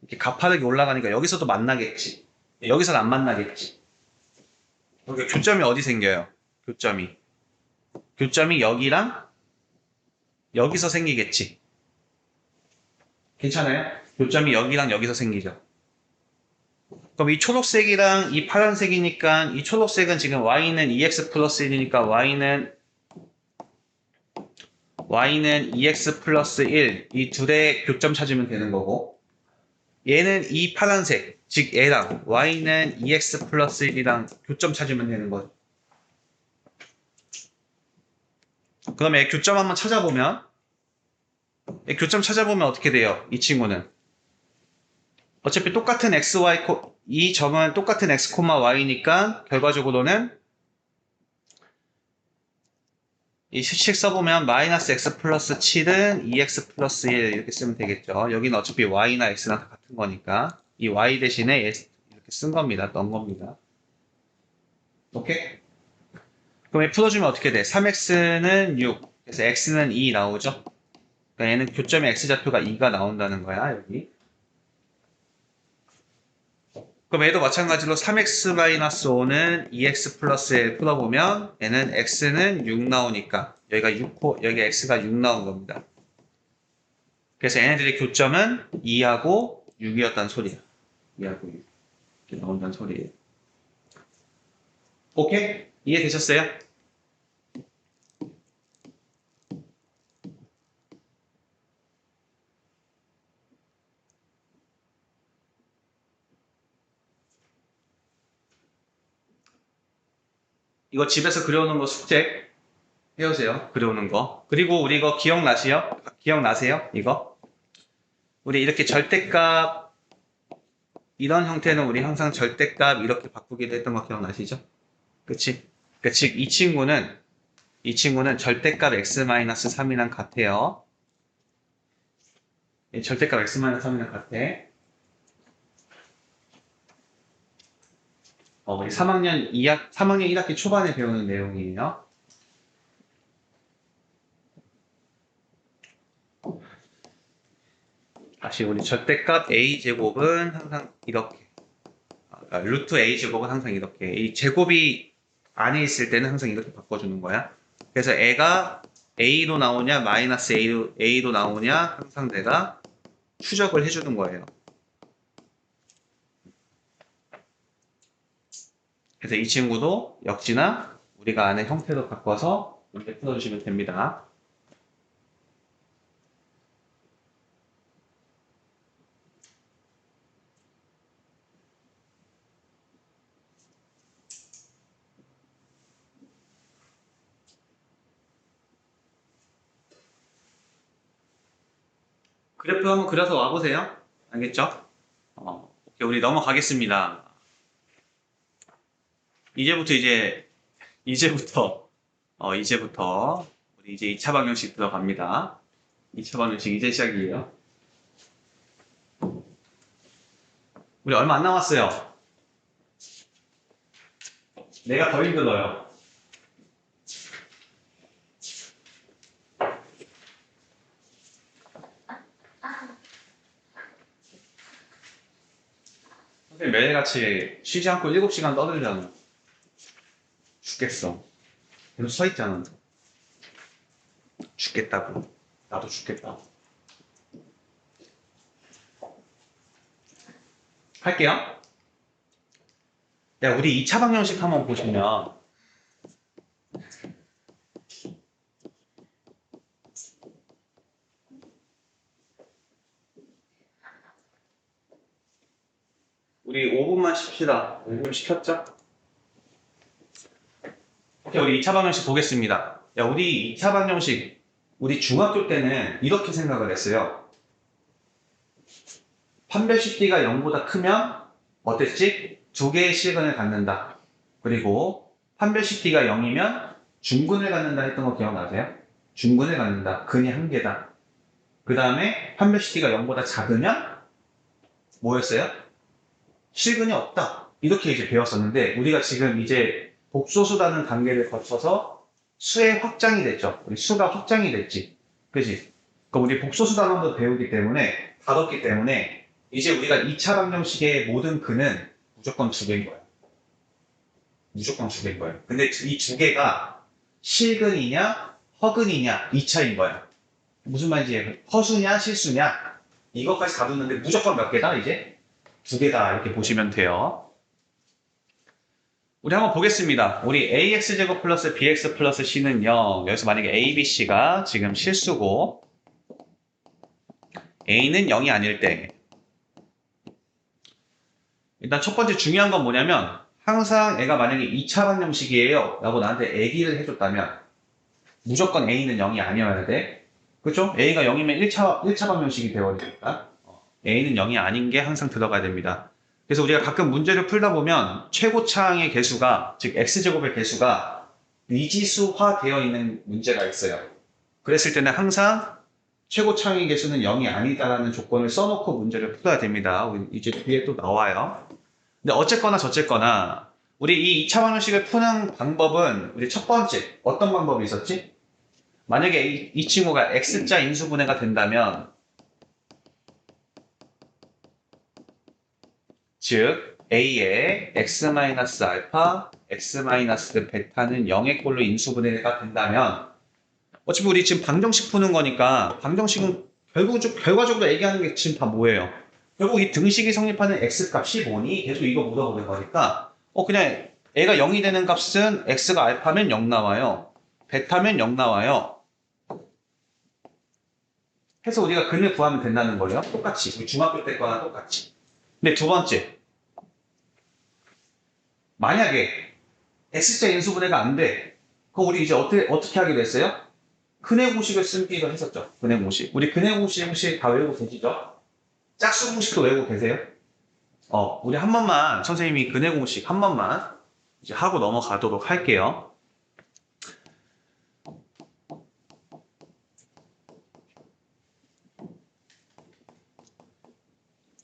이렇게 가파르게 올라가니까 여기서도 만나겠지. 여기서는 안 만나겠지. 여기 교점이 어디 생겨요? 교점이 여기랑 여기서 생기겠지. 괜찮아요? 교점이 여기랑 여기서 생기죠. 그럼 이 초록색이랑 이 파란색이니까 이 초록색은 지금 y는 2x 플러스 1이니까 y는 2x 플러스 1. 이 둘의 교점 찾으면 되는 거고 얘는 이 파란색 즉 얘랑 y는 2x 플러스 1이랑 교점 찾으면 되는 거죠. 그럼 얘 교점 한번 찾아보면 얘 교점 찾아보면 어떻게 돼요? 이 친구는 어차피 똑같은 이 점은 똑같은 x, y니까 결과적으로는 이 수식 써보면 마이너스 x 플러스 7은 2x 플러스 1 이렇게 쓰면 되겠죠. 여기는 어차피 y나 x랑 다 같은 거니까 이 y 대신에 이렇게 쓴 겁니다. 넣은 겁니다. 오케이? 그럼 얘 풀어주면 어떻게 돼? 3x는 6, 그래서 x는 2 나오죠? 그러니까 얘는 교점의 x좌표가 2가 나온다는 거야, 여기. 그럼 얘도 마찬가지로 3x-5는 2x 플러스 1 풀어보면 얘는 x는 6 나오니까 여기가 x가 6 나온 겁니다. 그래서 얘네들의 교점은 2하고 6이었단 소리야. 2하고 6 이렇게 나온다는 소리예요. 오케이? 이해되셨어요? 이거 집에서 그려오는 거 숙제 해오세요. 그려오는 거. 그리고 우리 이거 기억나세요? 이거? 우리 이렇게 절대값 이런 형태는 우리 항상 절대값 이렇게 바꾸기도 했던 거 기억나시죠? 그치? 즉 이 친구는 절대값 x-3이랑 같아요. 절대값 x-3이랑 같아. 우리 3학년 1학기 초반에 배우는 내용이에요. 다시 우리 절대값 a제곱은 항상 이렇게 루트 a제곱은 항상 이렇게 이 제곱이 안에 있을 때는 항상 이렇게 바꿔주는 거야. 그래서 애가 a로 나오냐 마이너스 a로 나오냐 항상 내가 추적을 해주는 거예요. 그래서 이 친구도 역시나 우리가 아는 형태로 바꿔서 문제 풀어주시면 됩니다. 그래프 한번 그려서 와보세요. 알겠죠? 오케이, 우리 넘어가겠습니다. 이제부터 우리 이제 2차 방정식 들어갑니다. 2차 방정식 이제 시작이에요. 우리 얼마 안 남았어요. 내가 더 힘들어요. 선생님 매일같이 쉬지 않고 7시간 떠들잖아. 죽겠어. 계속 서 있잖아. 죽겠다고. 나도 죽겠다고. 할게요. 야, 우리 2차 방정식 한번 보시면 우리 5분만 쉽시다. 5분 시켰죠? 오케이, 우리 2차 방정식 보겠습니다. 야, 우리 2차 방정식 우리 중학교 때는 이렇게 생각을 했어요. 판별식 D가 0보다 크면 어땠지? 두 개의 실근을 갖는다. 그리고 판별식 D가 0이면 중근을 갖는다 했던 거 기억나세요? 중근을 갖는다. 근이 한 개다. 그 다음에 판별식 D가 0보다 작으면 뭐였어요? 실근이 없다. 이렇게 이제 배웠었는데 우리가 지금 이제 복소수라는 단계를 거쳐서 수의 확장이 됐죠. 우리 수가 확장이 됐지. 그지? 그럼 우리 복소수 단원도 배우기 때문에 다뤘기 때문에 이제 우리가 2차 방정식의 모든 근은 무조건 두 개인 거야. 무조건 두 개인 거예요. 근데 이 두 개가 실근이냐 허근이냐 2차인 거야. 무슨 말인지 이해해요? 허수냐 실수냐 이것까지 다루는데 무조건 몇 개다 이제? 두 개다 이렇게 보시면 돼요. 우리 한번 보겠습니다. 우리 ax제곱 플러스 bx 플러스 c는 0. 여기서 만약에 a, b, c가 지금 실수고 a는 0이 아닐 때 일단 첫 번째 중요한 건 뭐냐면 항상 애가 만약에 2차 방정식이에요 라고 나한테 얘기를 해줬다면 무조건 a는 0이 아니어야 돼. 그렇죠? a가 0이면 1차 방정식이 되어버리니까 a는 0이 아닌 게 항상 들어가야 됩니다. 그래서 우리가 가끔 문제를 풀다 보면 최고차항의 개수가, 즉 x제곱의 개수가 미지수화 되어 있는 문제가 있어요. 그랬을 때는 항상 최고차항의 개수는 0이 아니다라는 조건을 써놓고 문제를 풀어야 됩니다. 이제 뒤에 또 나와요. 근데 어쨌거나 저쨌거나 우리 이 2차 방정식을 푸는 방법은 우리 첫 번째 어떤 방법이 있었지? 만약에 이 친구가 x자 인수분해가 된다면 즉 a의 x-알파, x-베타는 0의 꼴로 인수분해가 된다면 어차피 우리 지금 방정식 푸는 거니까 방정식은 결과적으로 얘기하는 게 지금 다 뭐예요? 결국 이 등식이 성립하는 x값이 뭐니? 계속 이거 물어보는 거니까 그냥 애가 0이 되는 값은 x가 알파면 0 나와요. 베타면 0 나와요. 해서 우리가 근을 구하면 된다는 거예요. 똑같이. 우리 중학교 때 거랑 똑같이. 근데 두 번째. 만약에 x자 인수분해가 안 돼. 그럼 우리 이제 어떻게 하기로 했어요? 근해 공식을 쓰기로 했었죠. 근해 공식. 우리 근해 공식 혹시 다 외우고 계시죠? 짝수 공식도 외우고 계세요? 우리 한 번만 선생님이 근해 공식 한 번만 이제 하고 넘어가도록 할게요.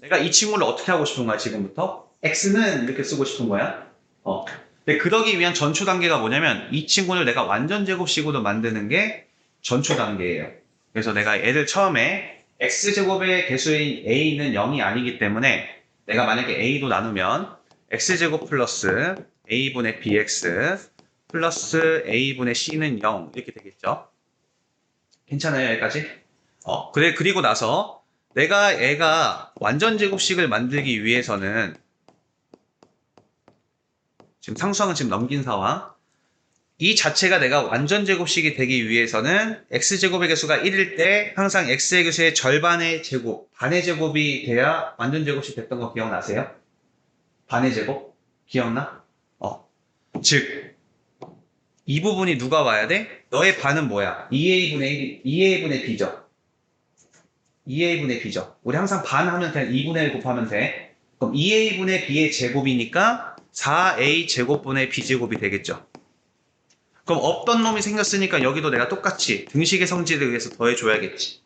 내가 이 친구를 어떻게 하고 싶은 거야, 지금부터? x는 이렇게 쓰고 싶은 거야. 근데 그러기 위한 전초 단계가 뭐냐면 이 친구를 내가 완전 제곱식으로 만드는 게 전초 단계예요. 그래서 내가 얘를 처음에 x제곱의 개수인 a는 0이 아니기 때문에 내가 만약에 a로 나누면 x제곱 플러스 a분의 bx 플러스 a분의 c는 0 이렇게 되겠죠. 괜찮아요, 여기까지? 그리고 나서 내가 애가 완전 제곱식을 만들기 위해서는 지금 상수항은 지금 넘긴 상황. 이 자체가 내가 완전 제곱식이 되기 위해서는 x제곱의 개수가 1일 때 항상 x의 개수의 절반의 제곱, 반의 제곱이 돼야 완전 제곱식 됐던 거 기억나세요? 반의 제곱? 기억나? 즉, 이 부분이 누가 와야 돼? 너의 반은 뭐야? 2a분의 b죠. 2a분의 b죠. 우리 항상 반 하면 그냥 2분의 1 곱하면 돼. 그럼 2a분의 b의 제곱이니까 4a 제곱분의 b제곱이 되겠죠. 그럼 없던 놈이 생겼으니까 여기도 내가 똑같이 등식의 성질에 의해서 더해줘야겠지.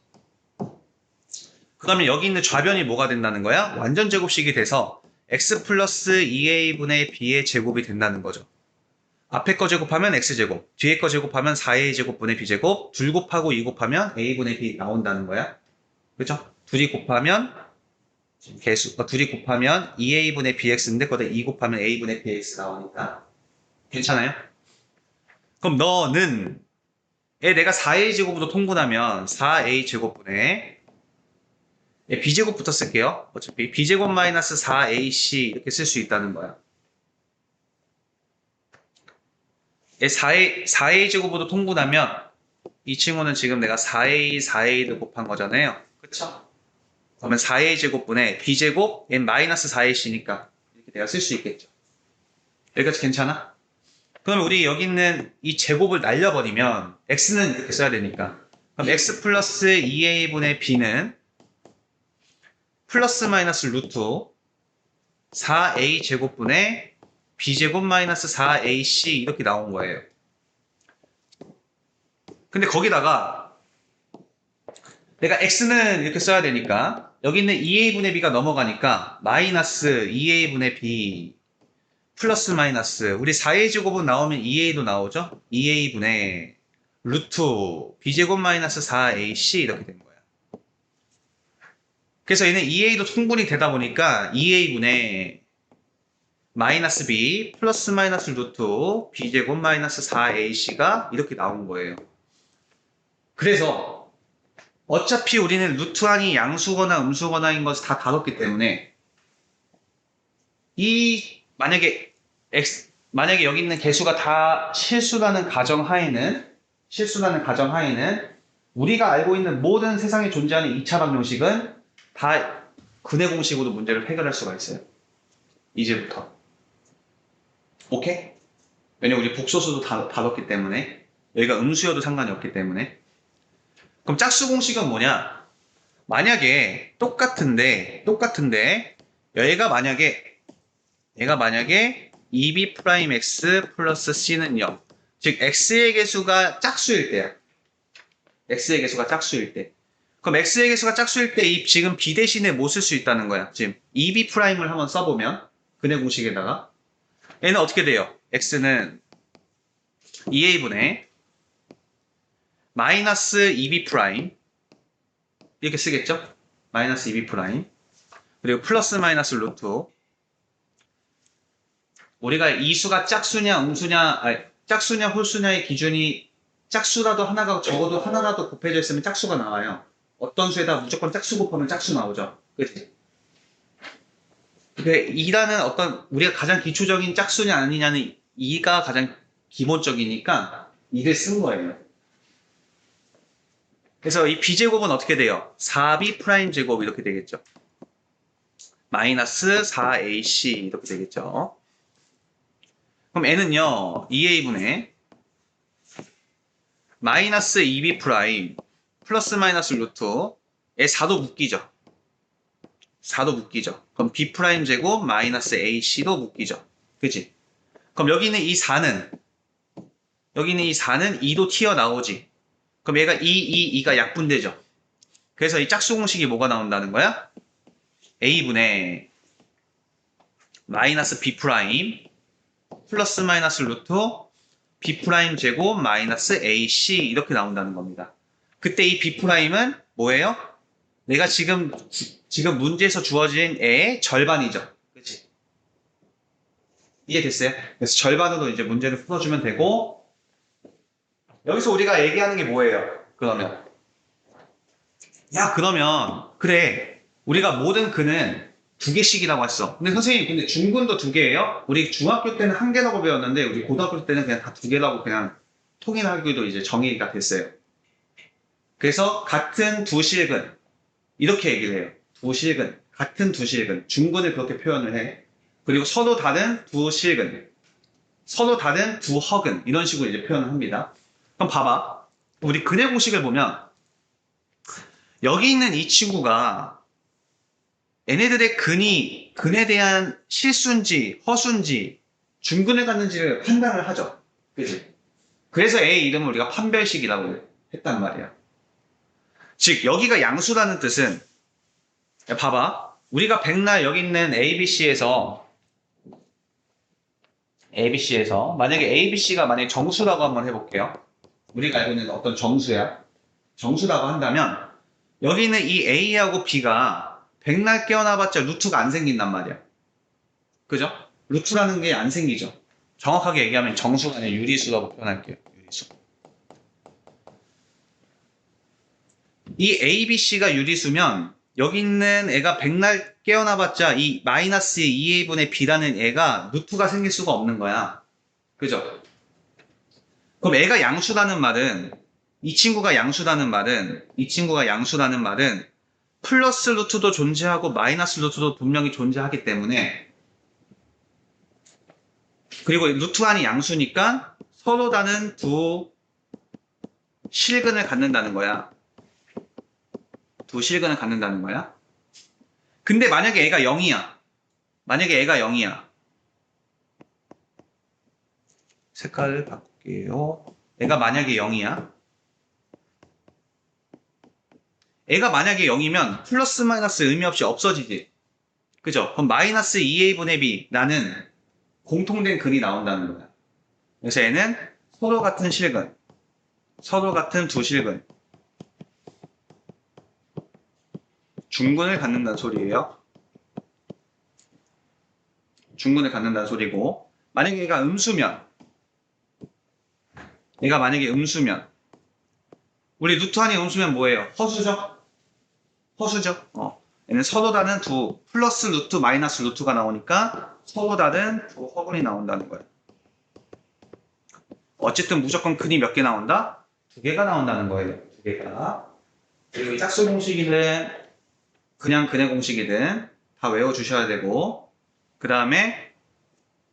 그 다음에 여기 있는 좌변이 뭐가 된다는 거야? 완전 제곱식이 돼서 x 플러스 2a분의 b의 제곱이 된다는 거죠. 앞에 거 제곱하면 x제곱, 뒤에 거 제곱하면 4a 제곱분의 b제곱, 둘 곱하고 2 곱하면 a분의 b 나온다는 거야. 그죠? 둘이 곱하면 둘이 곱하면 2a분의 bx인데 거기다 2 곱하면 a분의 bx 나오니까 괜찮아요? 그럼 너는 내가 4a 제곱으로 통분하면 4a 제곱분의 b제곱부터 쓸게요. 어차피 b제곱 마이너스 4ac 이렇게 쓸 수 있다는 거야. 4a 제곱으로 통분하면 이 친구는 지금 내가 4a를 곱한 거잖아요. 그쵸? 그러면 4a 제곱분의 b 제곱 n 마이너스 4ac니까 이렇게 내가 쓸 수 있겠죠. 여기까지 괜찮아? 그럼 우리 여기 있는 이 제곱을 날려버리면 x는 이렇게 써야 되니까, 그럼 x 플러스 2a분의 b는 플러스 마이너스 루트 4a 제곱분의 b 제곱 마이너스 4ac 이렇게 나온 거예요. 근데 거기다가 내가 x는 이렇게 써야 되니까 여기 있는 2a분의 b가 넘어가니까 마이너스 2a분의 b 플러스 마이너스 우리 4a 제곱은 나오면 2a도 나오죠? 2a분의 루트 b제곱 마이너스 4ac 이렇게 된 거야. 그래서 얘는 2a도 통분이 되다 보니까 2a분의 마이너스 b 플러스 마이너스 루트 b제곱 마이너스 4ac가 이렇게 나온 거예요. 그래서 어차피 우리는 루트안이 양수거나 음수거나인 것을 다 다뤘기 때문에 만약에 여기 있는 개수가 다 실수라는 가정하에는 우리가 알고 있는 모든 세상에 존재하는 2차 방정식은 다 근해 공식으로 문제를 해결할 수가 있어요. 이제부터. 오케이? 왜냐면 우리 복소수도 다뤘기 때문에, 여기가 음수여도 상관이 없기 때문에. 그럼 짝수 공식은 뭐냐? 만약에 똑같은데 얘가 만약에 2b'x 플러스 c는 0, 즉 x의 개수가 짝수일 때야. 그럼 x의 개수가 짝수일 때 이 지금 b 대신에 뭐 쓸 수 있다는 거야? 지금 2b'을 한번 써보면 근해 공식에다가 얘는 어떻게 돼요? x는 2a분의 마이너스 2b' 이렇게 쓰겠죠? 마이너스 2b' 그리고 플러스 마이너스 루트 우리가 이 수가 짝수냐 짝수냐 홀수냐의 기준이 짝수라도 하나가 적어도 하나라도 곱해져 있으면 짝수가 나와요. 어떤 수에다 무조건 짝수 곱하면 짝수 나오죠. 그치? 근데 2라는 어떤 우리가 가장 기초적인 짝수냐 아니냐는 2가 가장 기본적이니까 2를 쓴 거예요. 그래서 이 b제곱은 어떻게 돼요? 4b' 제곱 이렇게 되겠죠. 마이너스 4ac 이렇게 되겠죠. 그럼 n은요 2a분의 마이너스 2b' 플러스 마이너스 루트에 4도 묶이죠. 그럼 b' 제곱 마이너스 ac도 묶이죠. 그치? 그럼 여기 있는 이 4는 2도 튀어나오지. 그럼 얘가 2가 약분되죠. 그래서 이 짝수 공식이 뭐가 나온다는 거야? a분의 마이너스 b' 플러스 마이너스 루트 b' 제곱 마이너스 ac 이렇게 나온다는 겁니다. 그때 이 b'은 뭐예요? 내가 지금 문제에서 주어진 애의 절반이죠. 그치? 이해됐어요? 그래서 절반으로 이제 문제를 풀어주면 되고, 여기서 우리가 얘기하는 게 뭐예요? 그러면 그래 우리가 모든 근은 2개씩이라고 했어. 근데 선생님 근데 중근도 2개예요? 우리 중학교 때는 1개라고 배웠는데 우리 고등학교 때는 그냥 다 2개라고 그냥 통일하기도 이제 정의가 됐어요. 그래서 같은 두 실근 이렇게 얘기를 해요. 같은 두 실근 중근을 그렇게 표현을 해. 그리고 서로 다른 두 실근, 서로 다른 두 허근 이런 식으로 이제 표현을 합니다. 그럼 봐봐. 우리 근해 공식을 보면 여기 있는 이 친구가 얘네들의 근에 대한 실수인지 허수인지 중근을 갖는지를 판단을 하죠. 그치? 그래서 A의 이름을 우리가 판별식이라고 했단 말이야. 즉 여기가 양수라는 뜻은 봐봐. 우리가 백날 여기 있는 ABC에서 만약에 ABC가 만약에 정수라고 한번 해볼게요. 우리가 알고 있는 어떤 정수야. 정수라고 한다면 여기 있는 이 A하고 B가 백날 깨어나봤자 루트가 안 생긴단 말이야. 그죠? 루트라는 게 안 생기죠. 정확하게 얘기하면 정수가 아니라 유리수라고 표현할게요. 유리수. 이 ABC가 유리수면 여기 있는 애가 백날 깨어나봤자 이 마이너스 2a분의 b라는 애가 루트가 생길 수가 없는 거야. 그죠? 그럼 애가 양수라는 말은 이 친구가 양수라는 말은 플러스 루트도 존재하고 마이너스 루트도 분명히 존재하기 때문에 그리고 루트 안이 양수니까 서로 다른 두 실근을 갖는다는 거야. 두 실근을 갖는다는 거야. 근데 만약에 애가 0이야. 색깔을 바꿀게요. 애가 만약에 0이야. 애가 만약에 0이면 플러스 마이너스 의미 없이 없어지지. 그죠? 그럼 마이너스 2a분의 b라는 공통된 근이 나온다는 거야. 그래서 얘는 서로 같은 실근, 서로 같은 두 실근, 중근을 갖는다는 소리예요. 중근을 갖는다는 소리고, 만약에 얘가 음수면, 우리 루트 안이 음수면 뭐예요? 허수죠? 얘는 서로 다른 두 플러스 루트 마이너스 루트가 나오니까 서로 다른 두 허근이 나온다는 거예요. 어쨌든 무조건 근이 몇 개 나온다? 두 개가 나온다는 거예요. 두 개가. 그리고 이 짝수 공식이든 그냥 근의 공식이든 다 외워주셔야 되고 그 다음에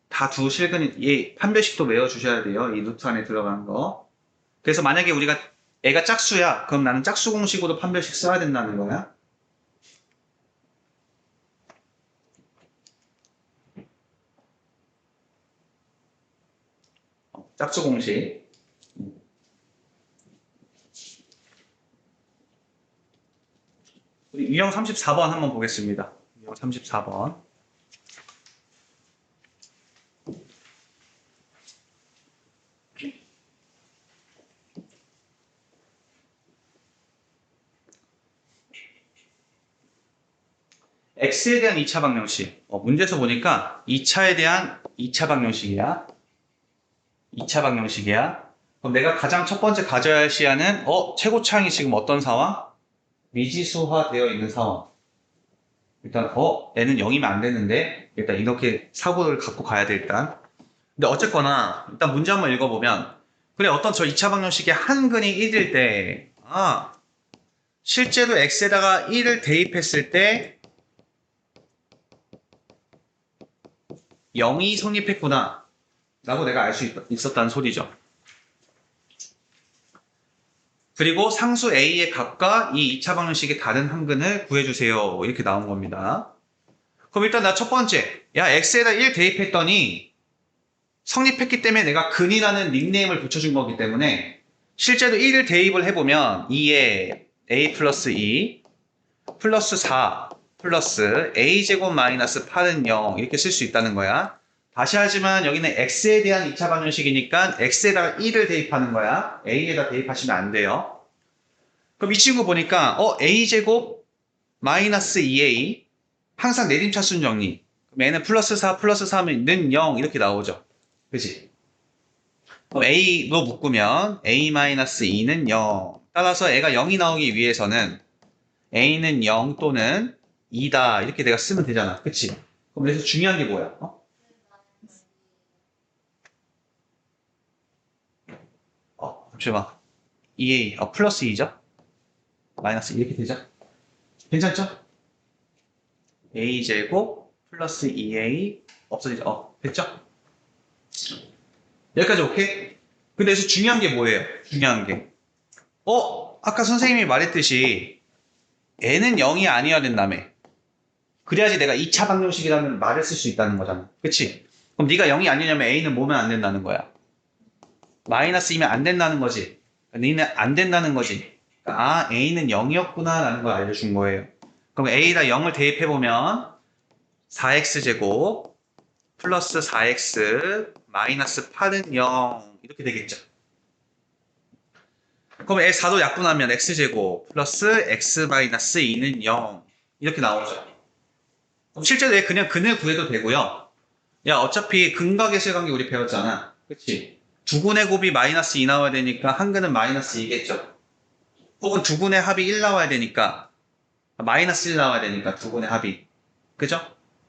다 두 실근이 얘 판별식도 외워주셔야 돼요. 이 루트 안에 들어가는 거. 그래서 만약에 우리가 애가 짝수야. 그럼 나는 짝수 공식으로 판별식 써야 된다는 거야. 짝수 공식. 우리 유형 34번 한번 보겠습니다. 유형 34번. x에 대한 2차 방정식. 문제에서 보니까 2차에 대한 2차 방정식이야. 2차 방정식이야. 그럼 내가 가장 첫 번째 가져야 할 시야는 최고차항이 지금 어떤 상황? 미지수화 되어 있는 상황. 일단 얘는 0이면 안 되는데 일단 이렇게 사고를 갖고 가야 돼 일단. 근데 어쨌거나 일단 문제 한번 읽어보면 그래 어떤 저 2차 방정식의 한 근이 1일 때 실제로 x에다가 1을 대입했을 때 0이 성립했구나 라고 내가 알 수 있었다는 소리죠. 그리고 상수 a의 값과 이 2차 방정식의 다른 한 근을 구해주세요. 이렇게 나온 겁니다. 그럼 일단 나 첫 번째 야 x에다 1 대입했더니 성립했기 때문에 내가 근이라는 닉네임을 붙여준 거기 때문에 실제로 1을 대입을 해보면 2에 a 플러스 2 플러스 4 플러스 a제곱 마이너스 8은 0 이렇게 쓸 수 있다는 거야. 다시 하지만 여기는 x에 대한 2차 방정식이니까 x에다가 1을 대입하는 거야. a에다 대입하시면 안 돼요. 그럼 이 친구 보니까 a제곱 마이너스 2a 항상 내림차순 정리. 그럼 얘는 플러스 4 플러스 3은 0 이렇게 나오죠. 그치? 그럼 a로 묶으면 a-2는 0. 따라서 애가 0이 나오기 위해서는 a는 0 또는 2다 이렇게 내가 쓰면 되잖아. 그치? 그럼 여기서 중요한 게 뭐야? 잠시만. 2a 플러스 2죠? 마이너스 이렇게 되죠? 괜찮죠? a제곱 플러스 2a 없어지죠? 됐죠? 여기까지 오케이? 근데 여기서 중요한 게 뭐예요? 중요한 게 아까 선생님이 말했듯이 n은 0이 아니어야 된다며. 그래야지 내가 2차 방정식이라는 말을 쓸 수 있다는 거잖아. 그치? 그럼 네가 0이 아니냐면 a는 뭐면 안 된다는 거야? 마이너스이면 안 된다는 거지. 너는 안 된다는 거지. a는 0이었구나 라는 걸 알려준 거예요. 그럼 a에다 0을 대입해보면 4x제곱 플러스 4x 마이너스 8은 0 이렇게 되겠죠. 그럼 애 4도 약분하면 x제곱 플러스 x 마이너스 2는 0 이렇게 나오죠. 그럼 실제로 얘 그냥 근을 구해도 되고요. 야 어차피 근각의 관계 우리 배웠잖아. 그치? 두 근의 곱이 마이너스 2 나와야 되니까 한 근은 마이너스 2겠죠. 혹은 두 근의 합이 1 나와야 되니까 마이너스 1 나와야 되니까 두 근의 합이. 그죠?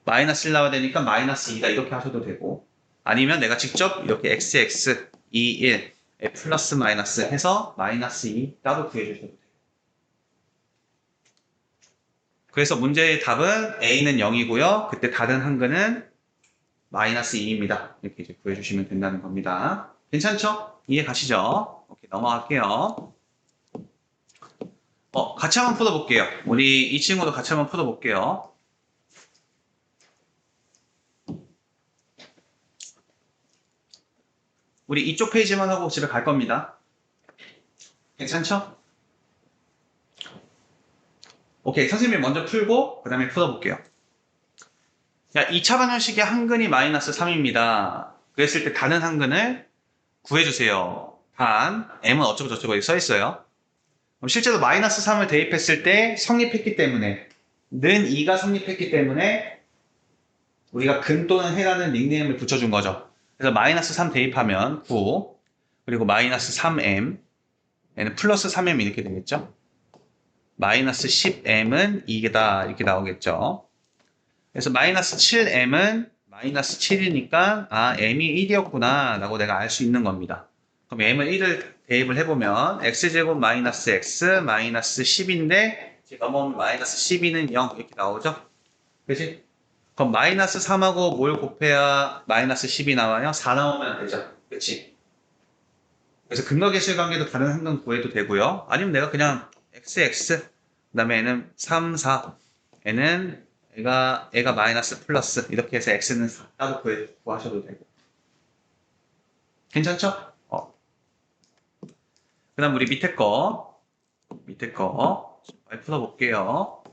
마이너스 1 나와야 되니까 마이너스 2다 이렇게 하셔도 되고 아니면 내가 직접 이렇게 xx 2, 1 플러스 마이너스 해서 마이너스 2 따로 구해주셔도 돼요. 그래서 문제의 답은 A는 0이고요. 그때 다른 한근은 마이너스 2입니다. 이렇게 이제 구해주시면 된다는 겁니다. 괜찮죠? 이해 가시죠? 오케이, 넘어갈게요. 같이 한번 풀어볼게요. 우리 이 친구도 같이 한번 풀어볼게요. 우리 이쪽 페이지만 하고 집에 갈 겁니다. 괜찮죠? 오케이, 선생님이 먼저 풀고 그 다음에 풀어볼게요. 자, 2차 방정식의 한근이 마이너스 3입니다. 그랬을 때 다른 한근을 구해주세요. 단 m은 어쩌고 저쩌고 여기 써있어요. 그럼 실제로 마이너스 3을 대입했을 때 성립했기 때문에 는 2가 성립했기 때문에 우리가 근 또는 해라는 닉네임을 붙여준 거죠. 그래서 마이너스 3 대입하면 9 그리고 마이너스 3m 얘는 플러스 3m 이렇게 되겠죠. 마이너스 10m은 2다 이렇게 나오겠죠. 그래서 마이너스 7m은 마이너스 7이니까 m이 1이었구나 라고 내가 알 수 있는 겁니다. 그럼 m을 1을 대입을 해보면 x제곱 마이너스 x 마이너스 10인데 넘어오면 마이너스 12는 0 이렇게 나오죠. 그치? 그럼 마이너스 3하고 뭘 곱해야 마이너스 10이 나와요? 4 나오면 되죠. 그치? 그래서 근거계실 관계도 다른 한근 구해도 되고요. 아니면 내가 그냥 x 그 다음에 얘는 3, 4 얘는 애가 마이너스 플러스 이렇게 해서 x는 4 따로 구하셔도 되고 괜찮죠? 그 다음 우리 밑에 거 빨리 풀어볼게요.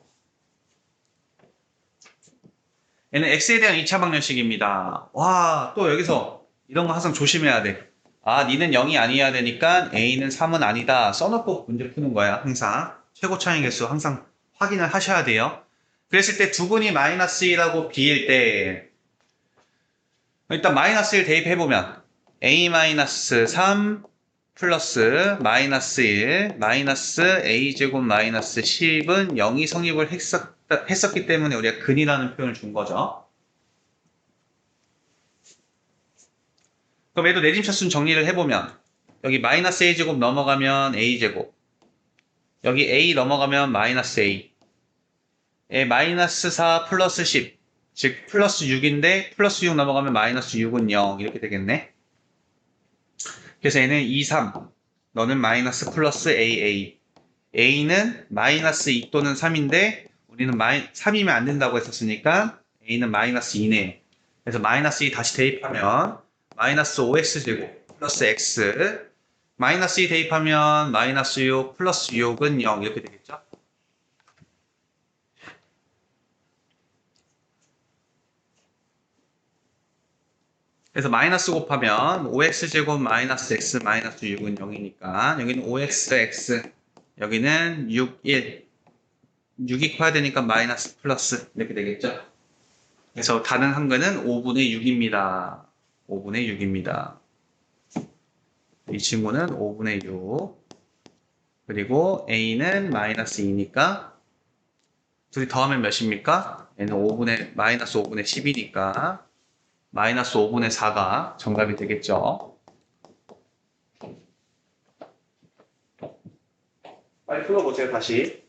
얘는 x에 대한 2차 방정식입니다. 와, 또 여기서 이런 거 항상 조심해야 돼. 니는 0이 아니어야 되니까 a는 3은 아니다 써놓고 문제 푸는 거야. 항상 최고 차이 개수 항상 확인을 하셔야 돼요. 그랬을 때 두 근이 마이너스 1하고 b일 때 일단 마이너스 1 대입해보면 a-3 플러스 마이너스 1 마이너스 a제곱 마이너스 10은 0이 성립을 했었기 때문에 우리가 근이라는 표현을 준 거죠. 그럼 얘도 내림차순 정리를 해보면 여기 마이너스 a제곱 넘어가면 a제곱 여기 a 넘어가면 마이너스 a 마이너스 4 플러스 10 즉 플러스 6인데 플러스 6 넘어가면 마이너스 6은 0 이렇게 되겠네. 그래서 얘는 2, 3 너는 마이너스 플러스 AA A는 마이너스 2 또는 3인데 우리는 3이면 안 된다고 했었으니까 A는 마이너스 2네. 그래서 마이너스 2 다시 대입하면 마이너스 5x제곱 플러스 x 마이너스 2 대입하면 마이너스 6 플러스 6은 0 이렇게 되겠죠. 그래서 마이너스 곱하면 5x제곱 마이너스 x 마이너스 6은 0이니까 여기는 5xx 여기는 6, 1 6이 커야 되니까 마이너스 플러스 이렇게 되겠죠. 그래서 다른 한근은 5분의 6입니다. 5분의 6입니다. 이 친구는 5분의 6 그리고 a는 마이너스 2니까 둘이 더하면 몇입니까? 얘는 마이너스 5분의 10이니까 마이너스 5분의 4가 정답이 되겠죠. 빨리 풀어보세요, 다시.